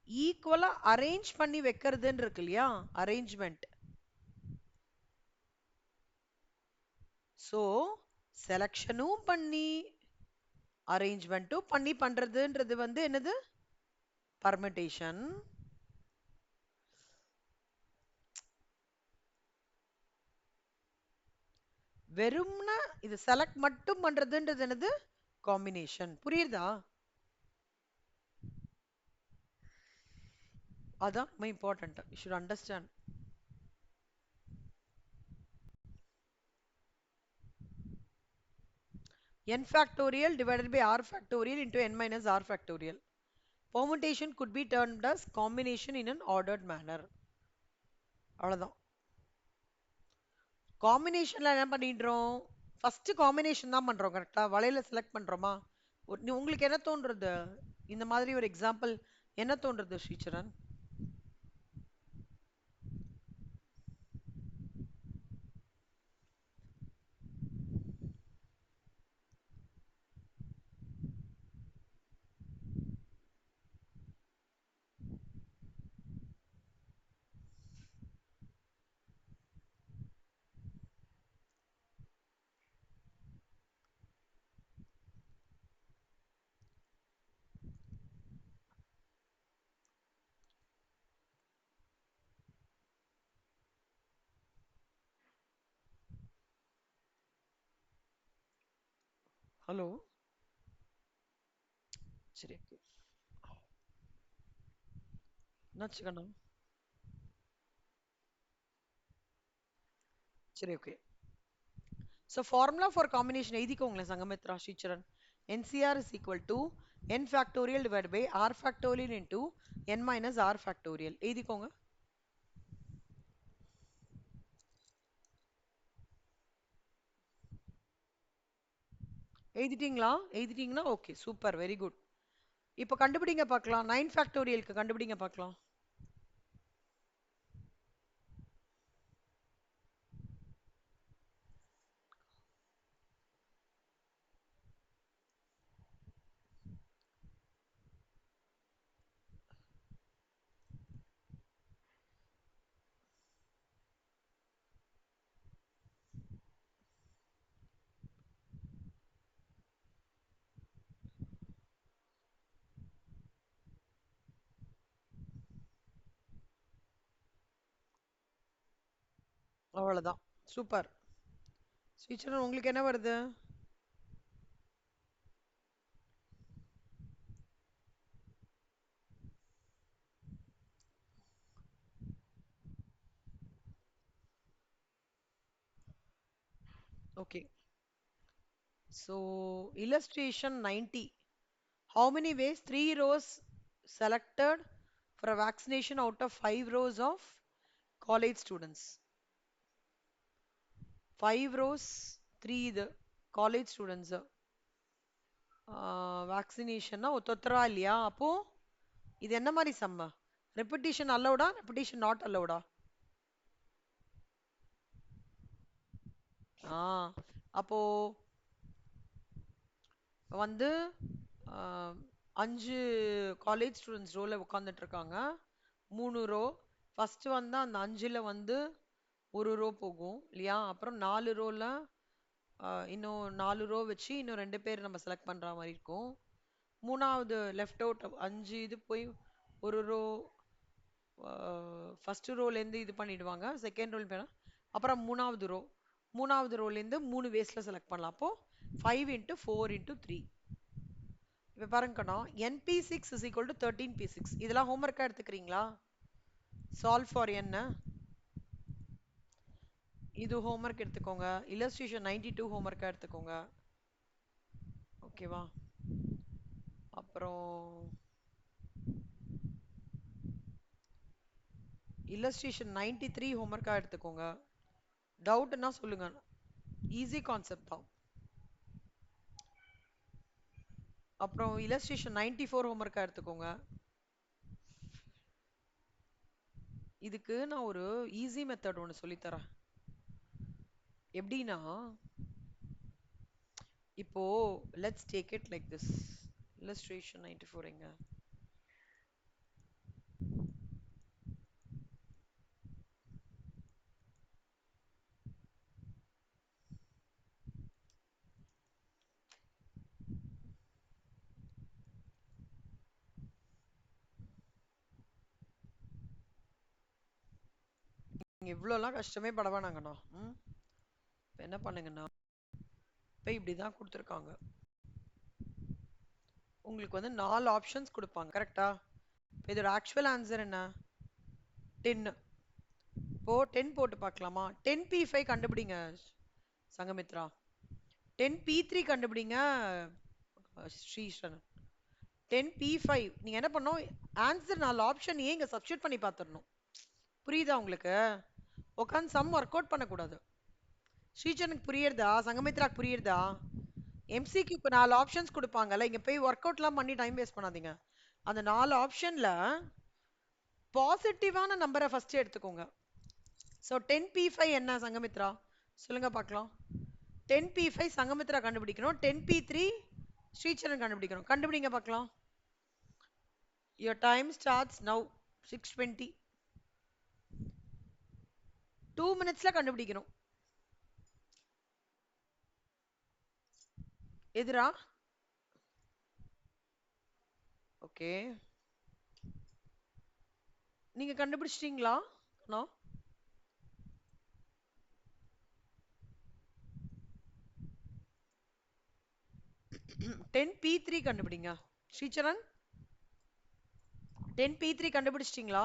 ஈக்குவலா அரேஞ்ச் பண்ணி வைக்கிறதுன்னு இருக்கு இல்லையா, அரேஞ்ச்மெண்ட். சோ செலக்ஷனும் பண்ணி அரேஞ்ச்மெண்ட்டும் பண்ணி பண்றதுன்றது வந்து என்னது, பர்முடேஷன். வெறும்னா இது செலக்ட் மட்டும் பண்றதுன்றது என்னது, காம்பினேஷன். புரியுதா? அதான் ரொம்ப important, you should understand. n factorial divided by r factorial into n minus r factorial. Permutation could be termed as combination in an ordered manner. அவ்வளவுதான். காம்பினேஷன்ல என்ன பண்ணிடுறோம், ஃபர்ஸ்ட் காம்பினேஷன் தான் பண்றோம், கரெக்டா? வளையல செலக்ட் பண்றோமா? உங்களுக்கு என்ன தோன்றது, இந்த மாதிரி ஒரு எக்ஸாம்பிள் என்ன தோன்றது ஸ்ரீச்சரன்? ஹலோ, சரி என்னாச்சுக்கணும், சரி okay. So formula for combination எழுதிக்கோங்களேன் Sangamitra, Sricharan. NCR is equal to n factorial divided by r factorial into n minus r factorial. எழுதிக்கோங்க. எழுதிட்டீங்களா? எழுதிட்டீங்கன்னா ஓகே, சூப்பர், வெரி குட். இப்போ கண்டுபிடிங்க பார்க்கலாம். 9 ஃபேக்டோரியலுக்கு கண்டுபிடிங்க பார்க்கலாம். அவ்வளவுதான். சூப்பர். ஸ்ரீசரன், உங்களுக்கு என்ன வருது? Okay. So, illustration 90. How many ways? 3 rows selected for a vaccination out of 5 rows of college students. 5 rows, 3 இது college students. வேக்சினேஷன்னா ஒத்தொத்தரா இல்லையா? அப்போ இது என்ன மாதிரி சம்ம? ரெப்பிட்டிஷன் அலௌடா, ரெப்பிட்டிஷன் நாட் அலௌடா? ஆ அப்போ வந்து ஆஹ், 5 காலேஜ் ஸ்டூடெண்ட்ஸ் ரோல உட்காந்துட்டு இருக்காங்க. 3 ரோ. ஃபர்ஸ்ட் வந்து அந்த 5ல வந்து ஒரு ரோ போகும் இல்லையா? அப்புறம் 4 ரோல இன்னும் 4 ரோ வச்சு இன்னும் 2 பேர் நம்ம செலக்ட் பண்ற மாதிரி இருக்கும். மூணாவது லெஃப்ட் அவுட் 5 இது போய் ஒரு ரோ ஃபர்ஸ்ட் ரோலேருந்து இது பண்ணிடுவாங்க. செகண்ட் ரோல் பேர் அப்புறம் மூணாவது ரோலேருந்து 3 வேஸ்ட்ல செலக்ட் பண்ணலாம். அப்போ 5 இன்ட்டு 4 இன்ட்டு 3. இப்போ பாருங்கண்ணா, NP6 is equal to 13P6. இதெல்லாம் ஹோம்ஒர்க்காக எடுத்துக்கிறீங்களா? சால்வ் ஃபார் என்ன? இது ஹோம்ஒர்க் எடுத்துக்கோங்க. இல்லஸ்ட்ரேஷன் 92 ஹோம்ஒர்க்காக எடுத்துக்கோங்க. ஓகேவா? அப்புறம் இல்லஸ்ட்ரேஷன் 93 ஹோம்ஒர்க்காக எடுத்துக்கோங்க. டவுட்னா சொல்லுங்க. ஈஸி கான்செப்ட் தான். அப்புறம் இல்லஸ்ட்ரேஷன் 94 ஹோம்ஒர்க்காக எடுத்துக்கோங்க. இதுக்கு நான் ஒரு ஈஸி மெத்தட் ஒன்று சொல்லித்தரேன். எப்படின்னா, இப்போ let's take it like this. Illustration 94 எங்க? நீங்க இவ்வளோலாம் கஷ்டமே பட வேணாங்கண்ணா. இப்போ என்ன பண்ணுங்கன்னா, இப்போ இப்படி தான் கொடுத்துருக்காங்க. உங்களுக்கு வந்து 4 ஆப்ஷன்ஸ் கொடுப்பாங்க, கரெக்டா? இதோட ஆக்சுவல் ஆன்சர் என்ன? 10. இப்போ 10 போட்டு பார்க்கலாமா? 10P5 கண்டுபிடிங்க சங்கமித்ரா. 10P3 கண்டுபிடிங்க ஸ்ரீஷன். 10P5 நீங்க என்ன பண்ணணும்? ஆன்சர் 4 ஆப்ஷன் ஏன் இங்க சப்ஸ்டியூட் பண்ணி பார்த்துடணும். புரியுதா உங்களுக்கு? உட்காந்து சம் ஒர்க் அவுட் பண்ணக்கூடாது. ஸ்ரீசனுக்கு புரியுறதா? சங்கமித்ராக்கு புரியுறதா? எம்சிக்யூக்கு 4 ஆப்ஷன்ஸ் கொடுப்பாங்கல்ல, இங்க போய் ஒர்க் அவுட்லாம் பண்ணி டைம் வேஸ்ட் பண்ணாதீங்க. அந்த 4 ஆப்ஷன்ல பாசிட்டிவான நம்பரை ஃபர்ஸ்ட் எடுத்துக்கோங்க. ஸோ 10P5 என்ன சங்கமித்ரா? சொல்லுங்க பார்க்கலாம். 10P5 சங்கமித்ரா கண்டுபிடிக்கணும். 10P3 ஸ்ரீசரன் கண்டுபிடிக்கணும். கண்டுபிடிங்க பார்க்கலாம். Your time starts now. 6:20. 2 minutesல கண்டுபிடிக்கணும். எதிரா? ஓகே, நீங்க கண்டுபிடிச்சிட்டீங்களா? 10P3 கண்டுபிடிங்க ஸ்ரீசரன். 10P3 கண்டுபிடிச்சிட்டீங்களா?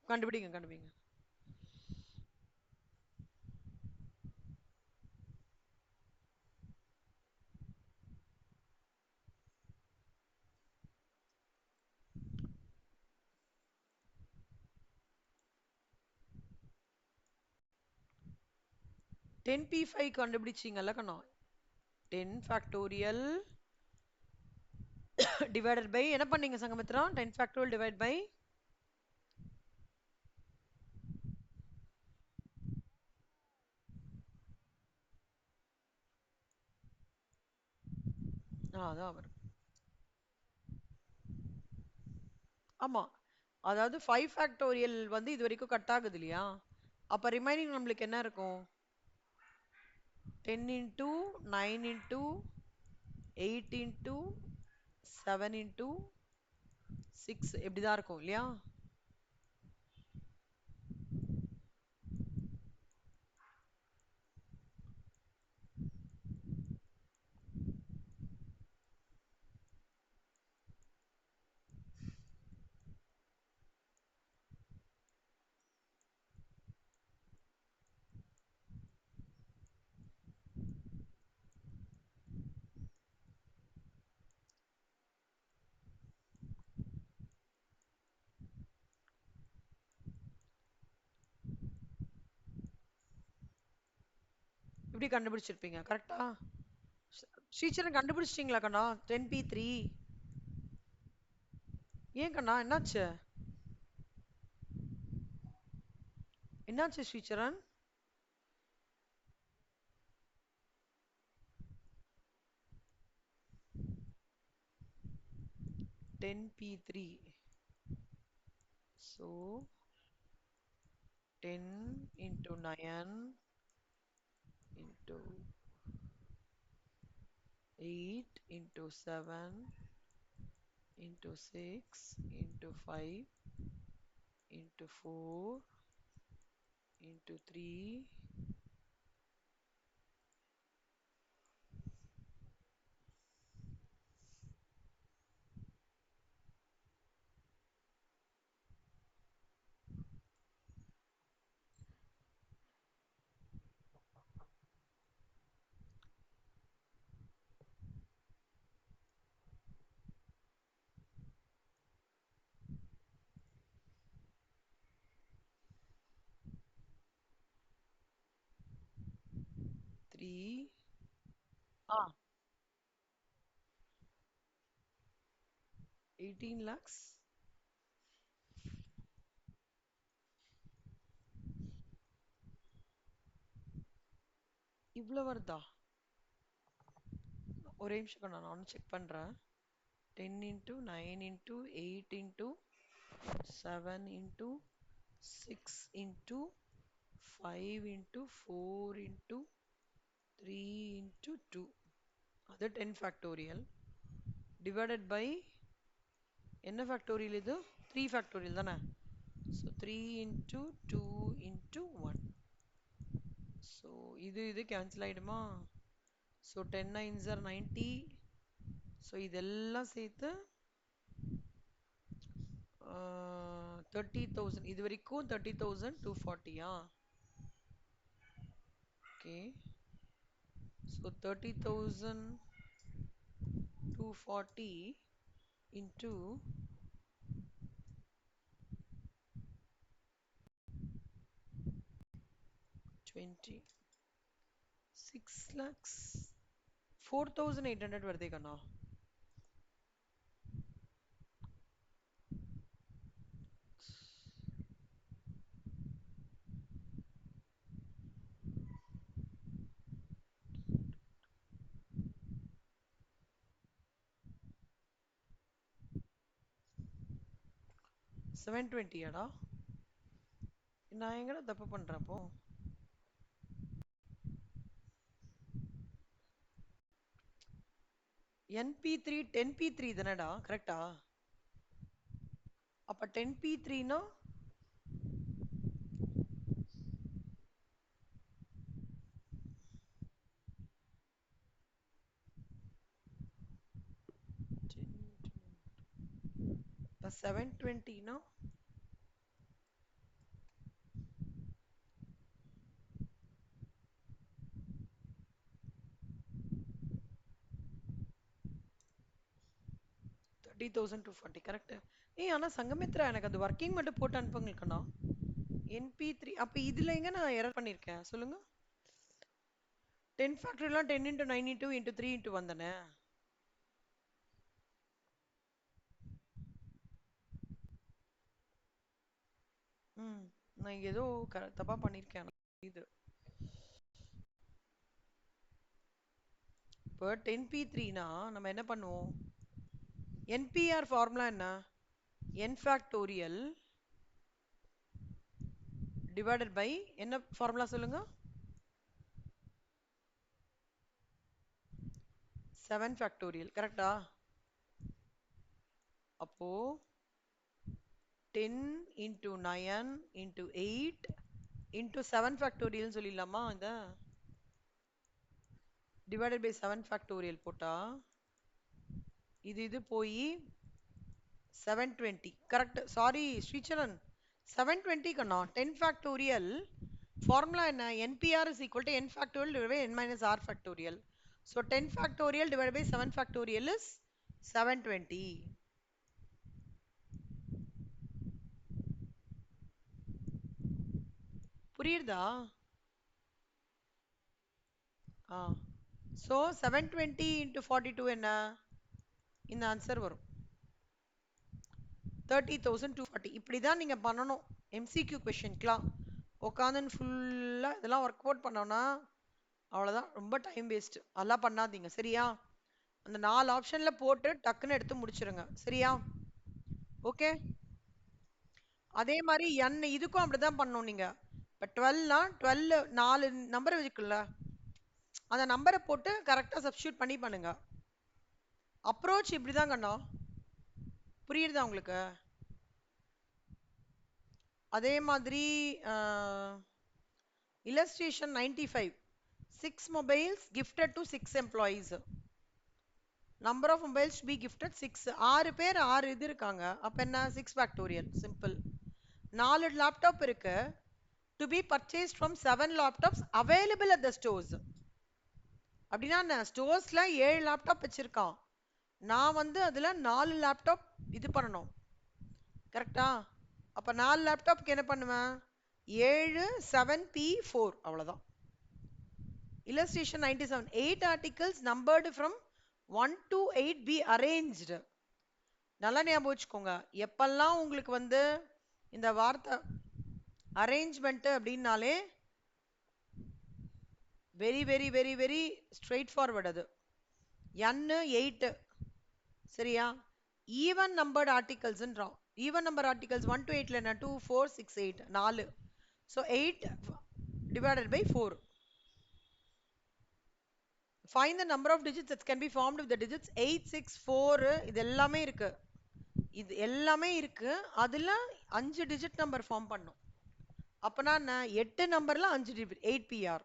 கண்டுபிடிங்க கண்டுபிடிங்க. 10p5 கண்டுபிடிச்சீங்கல்ல கண்ணா? 10 ஃபேக்டோரியல் டிவைடட் பை என்ன பண்ணீங்க சங்கமித்ரா? 10 ஃபேக்டோரியல் டிவைட் பை அதான் வரும். ஆமா, அதாவது 5 ஃபேக்டோரியல் வந்து இது வரைக்கும் கட் ஆகுது இல்லையா? அப்ப ரிமைனிங் நம்மளுக்கு என்ன இருக்கும்? 10 இன்டூ 9 இன்டூ 8 இன்டூ 7 இன்டூ 6 இப்படிதான் இருக்கும் இல்லையா? இப்படி கண்டுபிடிச்சிருப்பீங்க கரெக்டா? ஸ்ரீச்சரன் கண்டுபிடிச்சிட்டீங்களா கண்ணா? 10p3 ஏன் கண்ணா என்னாச்சு? என்னாச்சு Sricharan? 10p3, so 10 into 9 into 8 into 7 into 6 into 5 into 4 into 3 3 ஆ 18 lakhs இவ்வளவு வருதா? ஒரே நிமிஷம் கண்ணா, நானும் செக் பண்றேன். 10 into 9 into 8 into 7 into 6 into 5 into 4 into 3 into 2, அது 10 ஃபேக்டோரியல் டிவைடட் பை என்ன ஃபேக்டோரியல் இது? 3 ஃபேக்டோரியல் தானே? So 3 into 2 into 1. ஸோ இது கேன்சல் ஆயிடுமா? So 10 9s are 90. ஸோ இதெல்லாம் சேர்த்து 30,000. இது வரைக்கும் 30,240. ஓகே, ஸோ 30,240 into 20, 6 lakhs 4,800 வருதே கண்ணா. செவன் டுவெண்ட்டியாடா? நான் எங்கடா தப்பு பண்றேன் அப்போ? NP3 10p3 தானடா கரெக்டா? அப்ப 10p3னா இப்போ 720னா 30,240 கரெக்ட். ஏய் ஆனா சங்கமித்ரா எனக்கு அது ஒர்க்கிங் மட்டும் போட்டு அனுப்புங்க கண்ணா. NP3 அப்ப இதுல எங்க நான் எரர் பண்ணிருக்கேன் சொல்லுங்க? 10 ஃபேக்டரியல்லாம் 10 into 9 into 3 into 1 தானே? ம். நான் ஏதோ தப்பா பண்ணியிருக்கேன். இது இப்போ 10p3னா நம்ம என்ன பண்ணுவோம்? NPR ஃபார்முலா என்ன? n ஃபேக்டோரியல் டிவைடட் பை என்ன ஃபார்முலா சொல்லுங்க? 7 ஃபேக்டோரியல் கரெக்டா? அப்போ 10 into 9 into 8 into 7 ஃபேக்டோரியல் சொல்லிடலாமா? இத டிவைடட் பை 7 ஃபேக்டோரியல் போட்டா இது போய் 720 கரெக்ட். சாரி ஸ்ரீச்சரன், 720 கண்ணா. 10 ஃபேக்டோரியல் ஃபார்முலா என்ன? NPR is equal to n factorial divided by n minus r factorial. So 10 factorial divided by 7 factorial is 720. புரியுதா? So 720 into 42 என்ன? இந்த answer வரும் 30,240. இப்படிதான் நீங்க பண்ணணும் MCQ கொஸ்டின்க்குலாம். உட்காந்துன்னு ஃபுல்லா இதெல்லாம் ஒர்க் அவுட் பண்ணோம்னா அவ்வளோதான், ரொம்ப டைம் வேஸ்ட். அதெல்லாம் பண்ணாதீங்க சரியா? அந்த 4 ஆப்ஷன்ல போட்டு டக்குன்னு எடுத்து முடிச்சிருங்க சரியா? ஓகே. அதே மாதிரி இதுக்கும் அப்படிதான் பண்ணணும் நீங்க. இப்போ 12னா 12 4 நம்பர் இருக்குல்ல, அந்த நம்பரை போட்டு கரெக்டா சப்ஸ்டியூட் பண்ணி பண்ணுங்க. அப்ரோச் இப்படிதான் கண்ணா. புரியுதா உங்களுக்கு? அதே மாதிரி illustration 95, 6 mobiles gifted to 6 employees. Number of mobiles to be gifted 6. 6 பேர் 6 இது இருக்காங்க. அப்ப என்ன? 6 factorial. Simple. 4 லேப்டாப் இருக்கு. To be purchased from 7 laptops available at the stores. அப்படின்னா ஸ்டோர்ஸ்ல 7 லேப்டாப் வச்சிருக்கான். நான் வந்து அதுல 4 லேப்டாப் இது பண்ணணும் கரெக்டா? அப்ப 4 லேப்டாப்க்கு என்ன பண்ணுவேன்? 7 7p4 அவ்வளவுதான். Illustration 97, 8 articles numbered from 1 to 8 be arranged. நல்லா ஞாபகம் வச்சுக்கோங்க. எப்பெல்லாம் உங்களுக்கு வந்து இந்த வார்த்தை அரேஞ்ச்மெண்ட் அப்படின்னாலே very very very very straightforward. அது n 8 சரியா? ஈவன் நம்பர்ட் ஆர்டிகல்ஸ்ன்றான். ஈவன் நம்பர் ஆர்டிகல்ஸ் 1 to 8ல என்ன? 2 4 6 8 4. So 8 divided by 4. Find the number of digits that can be formed with the digits 8 6 4. இது எல்லாமே இருக்கு. இது எல்லாமே இருக்கு. அதுல 5 டிஜிட் நம்பர் ஃபார்ம் பண்ணும். அப்பனா என்ன? 8 நம்பர்ல 5 டிஜிட் 8pr.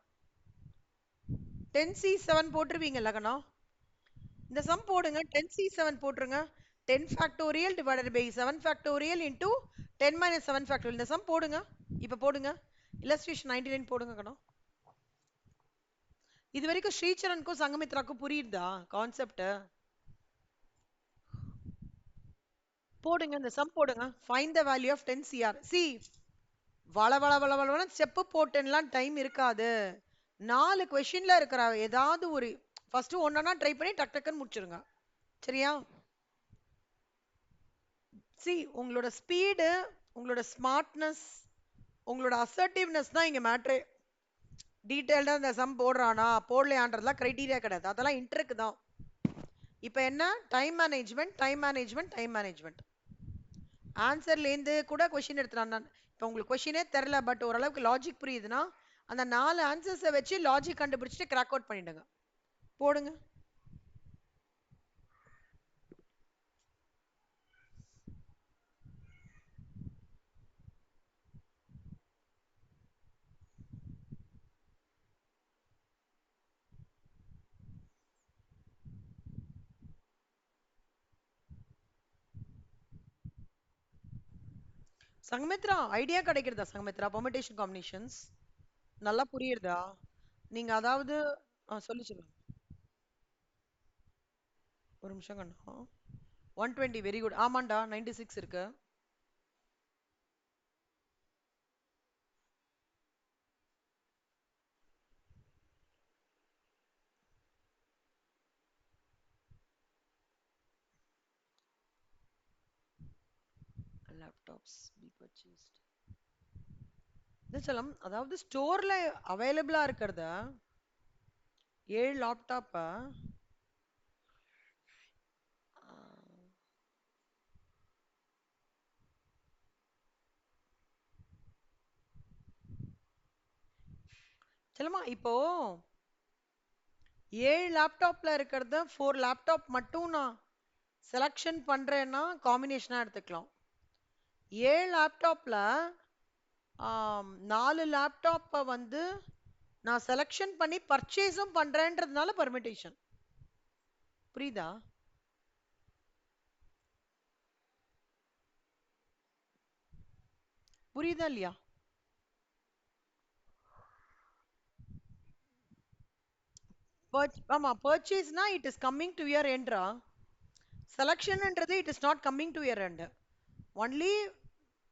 10c7 போட்டுருவீங்கல்ல கண்ணா? இந்த சம் போடுங்க. 10c7 போட்டுருங்க. 10 factorial divided by 7 factorial into 10 minus 7 factorial. இந்த சம் போடுங்க. இப்ப போடுங்க. illustration 99 போடுங்க கண்ணா. இது வரைக்கும் ஸ்ரீச்சரனுக்கும் சங்கமித்ராக்கும் புரியுதா கான்செப்ட்? போடுங்க, இந்த சம் போடுங்க. find the value of 10cr. see வள வள வள வள ஸ்டெப் போட்டுலாம் டைம் இருக்காது. 4 கொஸ்டின்ல இருக்கிற ஏதாவது ஒரு ஃபர்ஸ்ட் ஒண்ணா ட்ரை பண்ணி டக் டக்குன்னு முடிச்சிருங்க சரியா? see உங்களோட ஸ்பீடு, உங்களோட ஸ்மார்ட்னஸ், உங்களோட அசர்ட்டிவ்னஸ் தான் இங்க மேட்ரே. டீடைல்டா இந்த சம் போடுறானா போடலையான்றதுலாம் கிரைட்டீரியா கிடையாது. அதெல்லாம் இன்ட்ருக்கு தான். இப்போ என்ன? Time management time management time management. ஆன்சர்லேருந்து கூட கொஸ்டின் எடுத்துறான். நான் இப்போ உங்களுக்கு கொஸ்டினே தெரில, பட் ஓரளவுக்கு லாஜிக் புரியுதுன்னா அந்த 4 ஆன்சர்ஸை வச்சு லாஜிக் கண்டுபிடிச்சிட்டு கிராக் அவுட் பண்ணிடுங்க. போடுங்க. சங்கமித்ரா ஐடியா கிடைக்கிறதா? சங்கமித்ரா பெர்முடேஷன் காம்பினேஷன்ஸ் நல்லா புரியுறதா? நீங்க அதாவது சொல்லி சொல்லுங்க. ஒரு நிமிஷம் கண்ணா. 120 வெரி குட். ஆமாண்டா 96 இருக்கு. Laptops be purchased. செல்லம், அதாவது ஸ்டோர்ல அவைலபிளா இருக்கிறத 7 லேப்டாப்ப செல்லம்மா இப்போ 7 லேப்டாப்ல இருக்கிறத 4 லேப்டாப் மட்டும் நான் செலக்ஷன் பண்றேன்னா காம்பினேஷனா எடுத்துக்கலாம். 7 லேப்டாப்ல 4 லேப்டாப்பை வந்து நான் செலக்ஷன் பண்ணி பர்ச்சேஸும் பண்றேன்றதுனால பர்மிட்டேஷன். புரியுதா? புரியுதா இல்லையா? ஆமா, பர்ச்சேஸ்னா it is coming to your எண்ட்ரா. செலக்ஷன்ன்றது it is not coming to your end. Only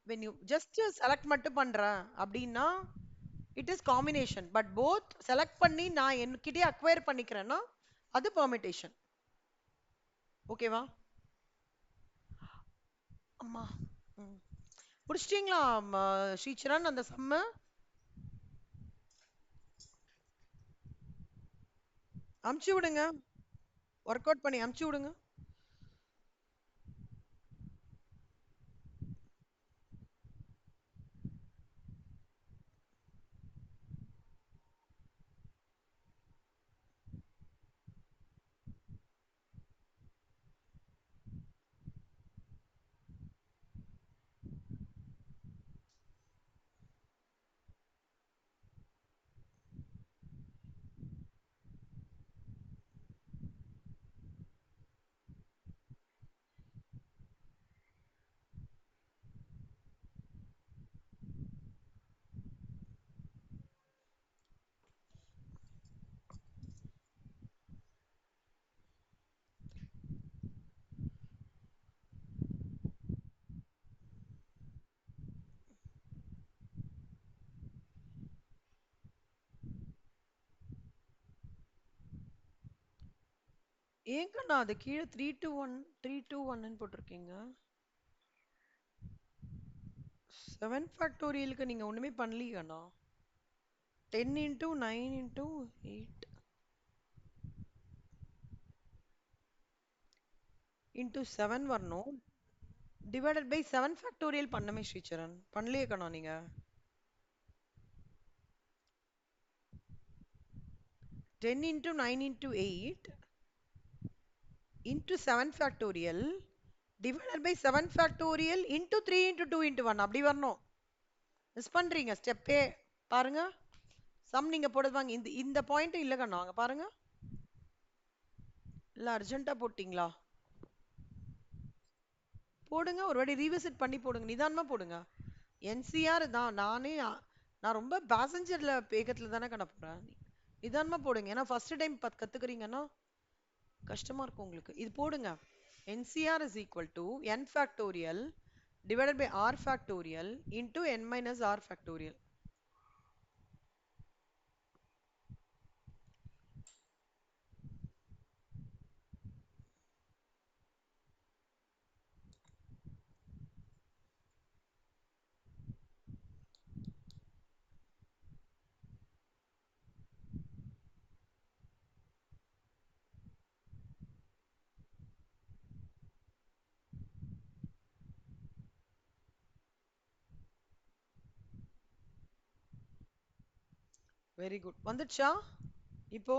when you just select மட்டும் பண்றேன் அப்படின்னா it is combination. But both select பண்ணி நான் என்கிட்டயே அக்வயர் பண்ணிக்கிறேன்னா அது பெர்மிட்டேஷன். ஓகேவா? அம்மா, ம். முடிச்சிட்டீங்களா ஸ்ரீச்சரன் அந்த சம்ம? அமுச்சு விடுங்க, ஒர்க் அவுட் பண்ணி அமுச்சு விடுங்க. ஏங்கண்ணா அது கீழே 3 to 1 3 to 1 போட்டிருக்கீங்க? 7 ஃபேக்டோரியலுக்கு நீங்க ஒண்ணுமே பண்ணலையாண்ணா? 10 into 9 into 8 into 7 வரணும். டிவைடட் பை 7 ஃபேக்டோரியல் பண்ணமே ஸ்ரீச்சரன். பண்ணலையே கண்ணா நீங்க? 10 into 9 into 8 into 7 factorial divided by 7 factorial into 3 into 2 into 1 அப்படி வரணும். மிஸ் பண்றீங்க ஸ்டெப்பே. பாருங்க, சம் நீங்க போடுறது வாங்க. இந்த இந்த பாயிண்ட் இல்ல கண்ணா, அங்க பாருங்க. இல்ல அர்ஜென்ட்டா போட்டீங்களா? போடுங்க, ஒரு வாட்டி ரீவிசிட் பண்ணி போடுங்க, நிதானமா போடுங்க. என்சிஆர் தான். நான் ரொம்ப பேசஞ்சர்ல வேகத்துல தானே கண்ணா போறேன். நிதானமா போடுங்க, ஏன்னா ஃபர்ஸ்ட் டைம் கத்துக்கிறீங்கன்னா கஷ்டமா இருக்கும் உங்களுக்கு. இது போடுங்க. NCR is equal to n factorial divided by r factorial into n minus r factorial. Very good. வந்துடுச்சா இப்போ?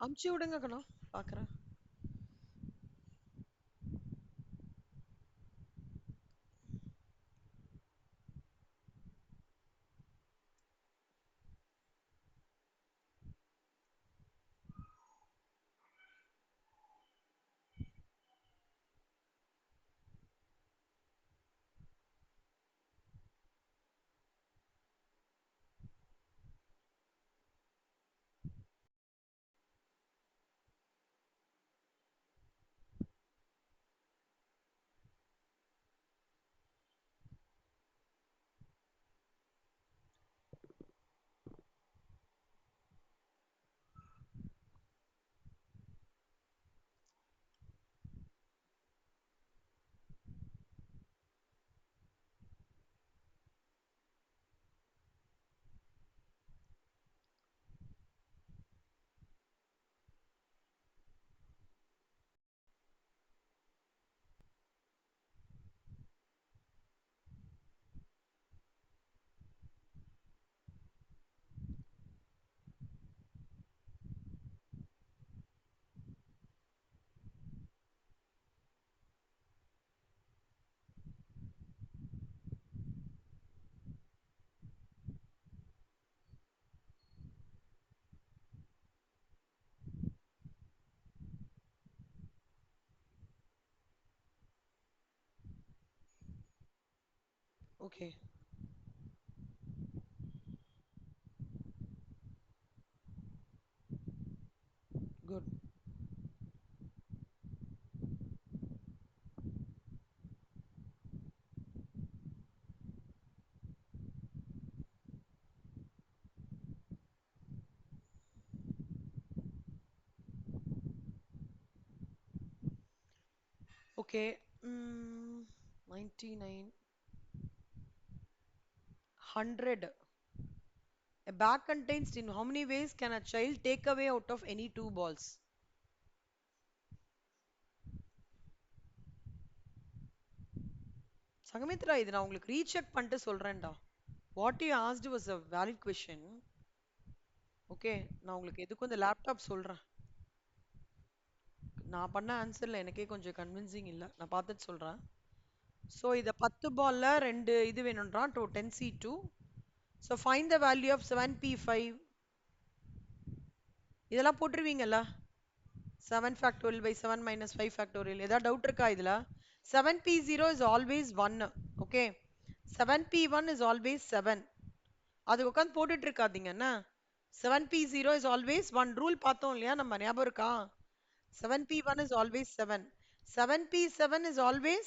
அமுச்சு விடுங்க கண்ணா, பாக்குறேன். Okay. Good. Okay. 99, 100. A bag contains in how many ways can a child take away out of any two balls? Sanghamitra, இது நான் உங்களுக்கு recheck பண்ணிட்டு சொல்றேன்டா. What you asked was a valid question. Okay, நான் உங்களுக்கு எதுக்கும் இந்த லேப்டாப் சொல்றேன். நான் பண்ண ஆன்சர்ல எனக்கே கொஞ்சம் கன்வின்சிங் இல்ல, நான் பார்த்துட்டு சொல்றேன். ஸோ இதை 10 பால்ல ரெண்டு இது வேணும்ன்றான், 10C2. So find the value of 7P5. இதெல்லாம் போட்டுருவீங்கல்ல? 7 factorial by 7 minus 5 factorial. ஏதாவது டவுட் இருக்கா இதுல? 7P0 is always 1. Okay, 7P1 is always 7. அது உட்காந்து போட்டுட்டு இருக்காதீங்க என்ன. 7P0 is always 1. ரூல் பார்த்தோம் இல்லையா நம்ம, ஞாபகம் இருக்கா? 7P1 is always 7. 7P7 is always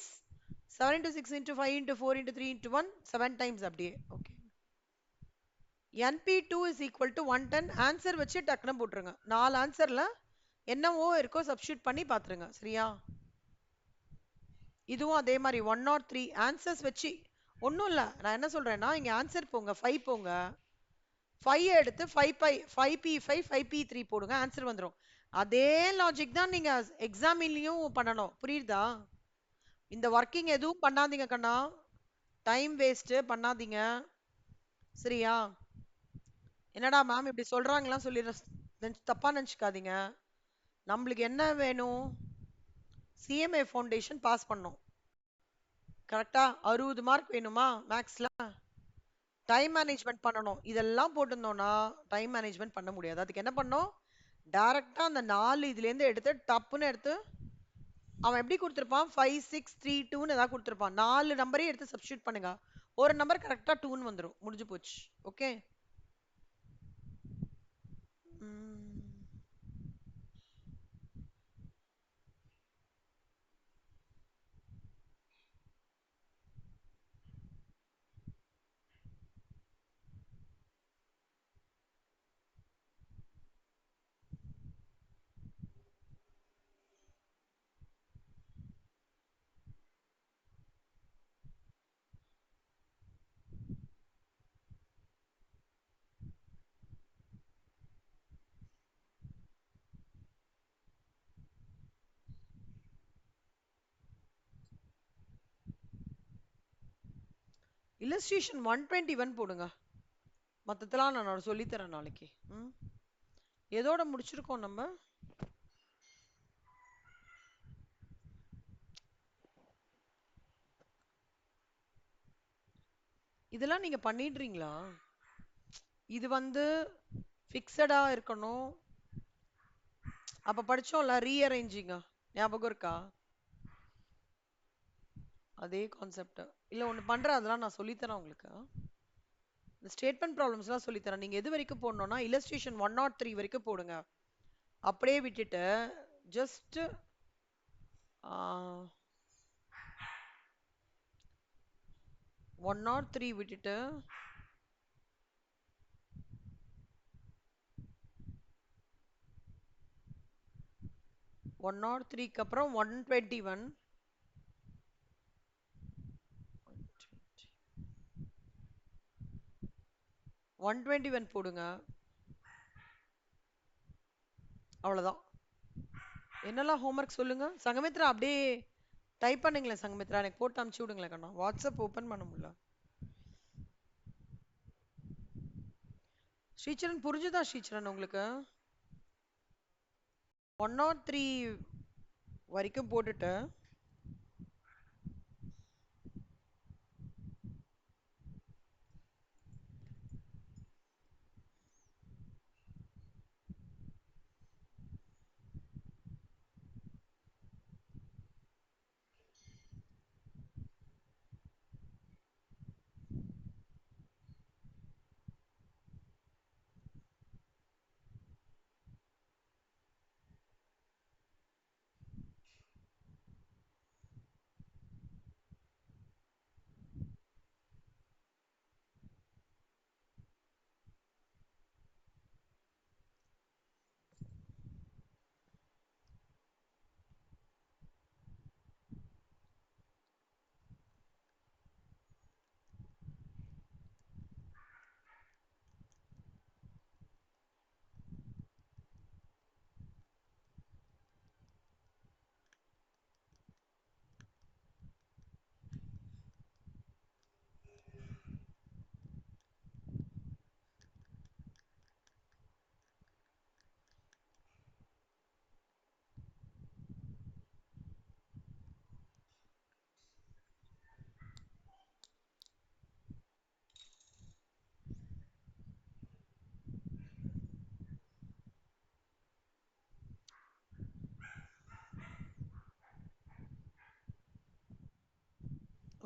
7 into 6 into 5 into 4 into 3 into 1, 7 times அப்படியே. Okay, NP2 is equal to 110. Answer வச்சு டக்குன்னு போட்டுருங்க. 4 ஆன்சர்ல என்னவோ இருக்கோ சப்ஸ்டியூட் பண்ணி பாத்துருங்க, சரியா? இதுவும் அதே மாதிரி 103 ஆன்சர்ஸ் வச்சு. ஒன்றும் இல்லை, நான் என்ன சொல்றேன்னா, இங்க ஆன்சர் போங்க, 5 போங்க, 5 எடுத்து 5P5 5P3 போடுங்க, ஆன்சர் வந்துடும். அதே லாஜிக் தான் நீங்க எக்ஸாமின்லயும் பண்ணணும், புரியுதா? இந்த ஒர்க்கிங் எதுவும் பண்ணாதீங்க கண்ணா, டைம் வேஸ்ட் பண்ணாதீங்க, சரியா? என்னடா மேம் இப்படி சொல்றாங்களா சொல்லி தப்பா நினைச்சுக்காதீங்க. நம்மளுக்கு என்ன வேணும்? சிஎம்ஏ ஃபவுண்டேஷன் பாஸ் பண்ணோம், கரெக்டா? 60 மார்க் வேணுமா மேக்ஸ்ல? டைம் மேனேஜ்மெண்ட் பண்ணணும். இதெல்லாம் போட்டிருந்தோம்னா டைம் மேனேஜ்மெண்ட் பண்ண முடியாது. அதுக்கு என்ன பண்ணோம்? டைரக்டா அந்த 4 இதுல இருந்து எடுத்து டப்புன்னு எடுத்து, அவன் எப்படி கொடுத்துருப்பான்? 5 6 3 2ன்னு ஏதாவது கொடுத்துருப்பான். 4 நம்பரையும் எடுத்து சப்ஸ்டியூட் பண்ணுங்க, ஒரு நம்பர் கரெக்டா 2ன்னு வந்துடும், முடிஞ்சு போச்சு. ஓகே, இல்லஸ்ட்ரேஷன் 121 போடுங்க. மொத்தத்தெல்லாம் நான் சொல்லித்தரேன் நாளைக்கு. எதோட முடிச்சிருக்கோம் நம்ம? இதெல்லாம் நீங்க பண்ணிடுறீங்களா? இது வந்து ஃபிக்ஸடா இருக்கணும். அப்ப படிச்சோம்ல ரீஅரேஞ்சிங்க, ஞாபகம் இருக்கா? அதே கான்செப்ட். இல்ல ஒண்ணு பண்றேன், அதெல்லாம் நான் சொல்லித்தரேன் உங்களுக்கு. இந்த ஸ்டேட்மெண்ட் ப்ராப்ளம்ஸ்லாம் சொல்லித்தரேன். நீங்க எது வரைக்கும் போடணும்னா இல்லஸ்ட்ரேஷன் 103 வரைக்கும் போடுங்க. அப்படியே விட்டுட்டு ஜஸ்ட் 103 விட்டுட்டு 103க்கு அப்புறம் 121, 121 போடுங்க. அவ்வளவுதான். என்னெல்லாம் ஹோம்ஒர்க் சொல்லுங்க சங்கமித்ரா. அப்படியே டைப் பண்ணுங்களேன் சங்கமித்ரா, எனக்கு போட்டு அனுப்பிச்சு விடுங்களேன் கண்ணா. வாட்ஸ்அப் ஓபன் பண்ண முடியல. ஸ்ரீச்சரன் புரிஞ்சுதா? ஸ்ரீச்சரன் உங்களுக்கு 103 வரைக்கும் போட்டுட்டு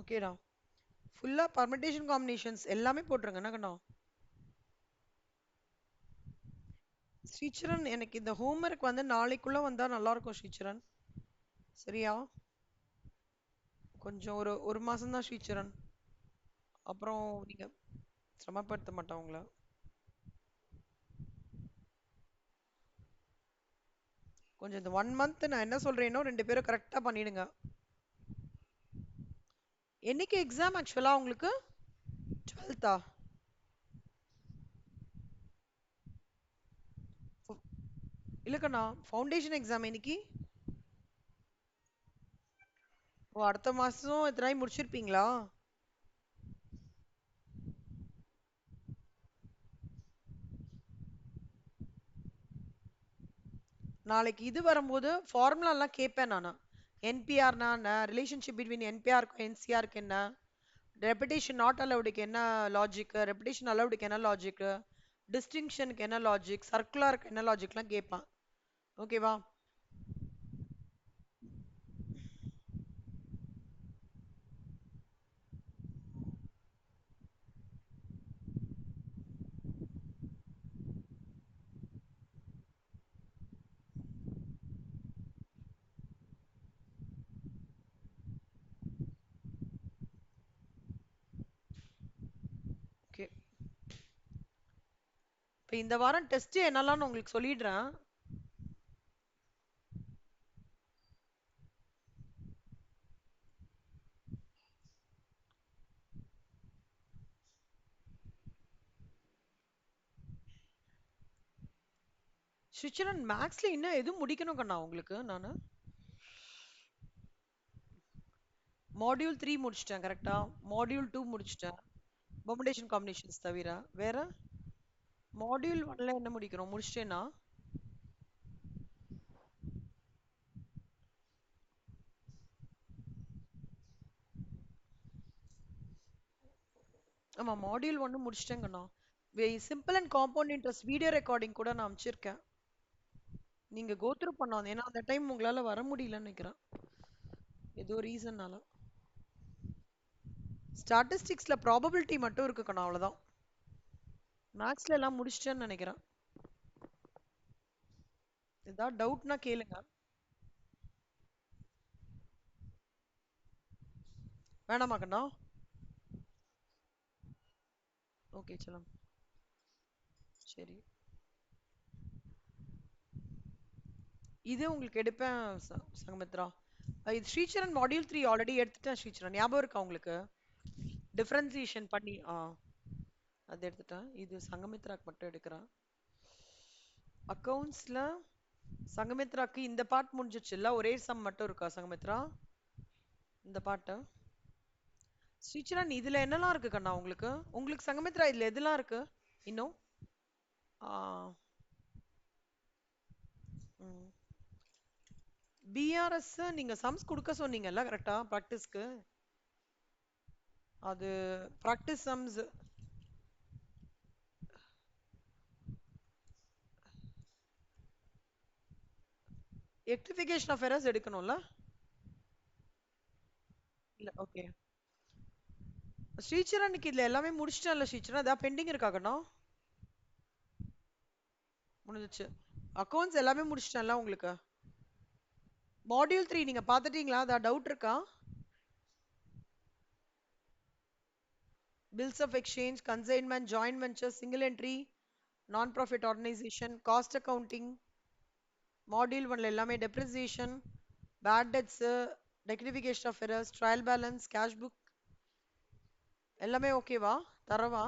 ஓகேடா. ஃபுல்லா பர்மிட்டேஷன் காம்பினேஷன்ஸ் எல்லாமே போட்டுருங்க என்னக்கண்ணா. ஸ்ரீச்சரன் எனக்கு இந்த ஹோம்ஒர்க் வந்து நாளைக்குள்ள வந்தா நல்லா இருக்கும் ஸ்ரீச்சரன். சரியா? கொஞ்சம் ஒரு ஒரு மாசம் தான் ஸ்ரீச்சரன். அப்புறம் நீங்க சிரமப்படுத்த மாட்டேன் உங்கள. கொஞ்சம் இந்த 1 மந்த் நான் என்ன சொல்றேனோ 2 பேரும் கரெக்டா பண்ணிடுங்க. என்னைக்கு எக்ஸாம் ஆக்சுவலா உங்களுக்கு? 12th. இல்லக்கண்ணா, ஃபவுண்டேஷன் எக்ஸாம் இன்னைக்கு. ஓ, அடுத்த மாசம் இத்தனை நாள் முடிச்சிருப்பீங்களா? நாளைக்கு இது வரும்போது ஃபார்முலா எல்லாம் கேட்பேன் நானு. என்பிஆர்னா என்ன, ரிலேஷன்ஷிப் பிட்வீன் என்பிஆருக்கும் என்சிஆருக்கு என்ன, ரெப்பிடேஷன் நாட் அலவுடுக்கு என்ன லாஜிக், ரெப்பிடேஷன் அலவுடுக்கு என்ன லாஜிக், டிஸ்டிங்ஷனுக்கு என்ன லாஜிக், சர்க்குலருக்கு என்ன லாஜிக்லாம் கேட்பான். ஓகேவா? ஓகே. இப்போ இந்த வாரம் டெஸ்ட் என்னெல்லாம் உங்களுக்கு சொல்லிடுறேன். சுவிட்சர்லாந்து மேக்ஸ்ல இன்னும் எதுவும் முடிக்கணும் கண்ணா உங்களுக்கு நானு? மாடியூல் 3 முடிச்சிட்டேன் கரெக்டா? மாடியூல் 2 முடிச்சிட்டேன். பெர்முடேஷன் காம்பினேஷன்ஸ் தவிர வேற மாடியூல் 1ல என்ன முடிக்கிறோம்? முடிச்சிட்டேனா? ஆமா, மாடியூல் 1 முடிச்சிட்டேங்கண்ணா. Simple and compound interest video recording கூட நான் அமைச்சிருக்கேன். நீங்க கோ த்ரூ பண்ணாது. ஏன்னா அந்த டைம் உங்களால வர முடியலன்னு நினைக்கிறேன். ஏதோ ரீசன்னால. ஸ்டாட்டிஸ்டிக்ஸ்ல ப்ராபபிலிட்டி மட்டும் இருக்குக்கண்ணா, அவ்வளவுதான். மேக்ஸ்ல எல்லாம் முடிச்சிட்டேன்னு நினைக்கிறேன். ஏதாவது டவுட்னா கேளுங்க. வேணாமா கண்ணா? ஓகே சலம். சரி. இது உங்களுக்கு எடுப்பேன் சங்கமித்ரா. இது ஸ்ரீசரன் மாடியூல் 3 ஆல்ரெடி எடுத்துட்டேன் ஸ்ரீசரன். ஞாபகம் இருக்கா உங்களுக்கு? டிஃபரன்சியேஷன் பண்ணி அது எடுத்துட்டேன். இது சங்கமித்ராக்கு மட்டும் எடுக்கிறேன். அக்கவுண்ட்ஸ்ல சங்கமித்ராக்கு இந்த பார்ட் முடிஞ்சிச்சுல்ல, ஒரே சம் மட்டும் இருக்கா சங்கமித்ரா? இந்த பாட்டு ஸ்ரீசரன் இதுல என்னெல்லாம் இருக்கு கண்ணா உங்களுக்கு? உங்களுக்கு சங்கமித்ரா இதுல எதெல்லாம் இருக்கு இன்னும்? பிஆர்எஸ் நீங்க சம்ஸ் கொடுக்க சொன்னீங்கல்ல கரெக்டா ப்ராக்டிஸ்க்கு? அது practice sums rectification of errors எடுக்கணும்ல? இல்ல ஓகே. ஸ்ரீசரனுக்கு இதுல எல்லாமே முடிச்சிட்டேன்ல ஸ்ரீசரன், அதான் பெண்டிங் இருக்காகண்ணா? முடிஞ்சிச்சு. அக்கவுண்ட்ஸ் எல்லாமே முடிச்சிட்டேன்ல உங்களுக்கு? மாடியூல் 3 நீங்க பாத்துட்டீங்களா? அதான் டவுட் இருக்கா? Bills of exchange, consignment, joint venture, single entry, non profit organisation, cost accounting. Module 1ல எல்லாமே depreciation, bad debts, rectification of errors, trial balance, cash book எல்லாமே ஓகேவா? தரவா?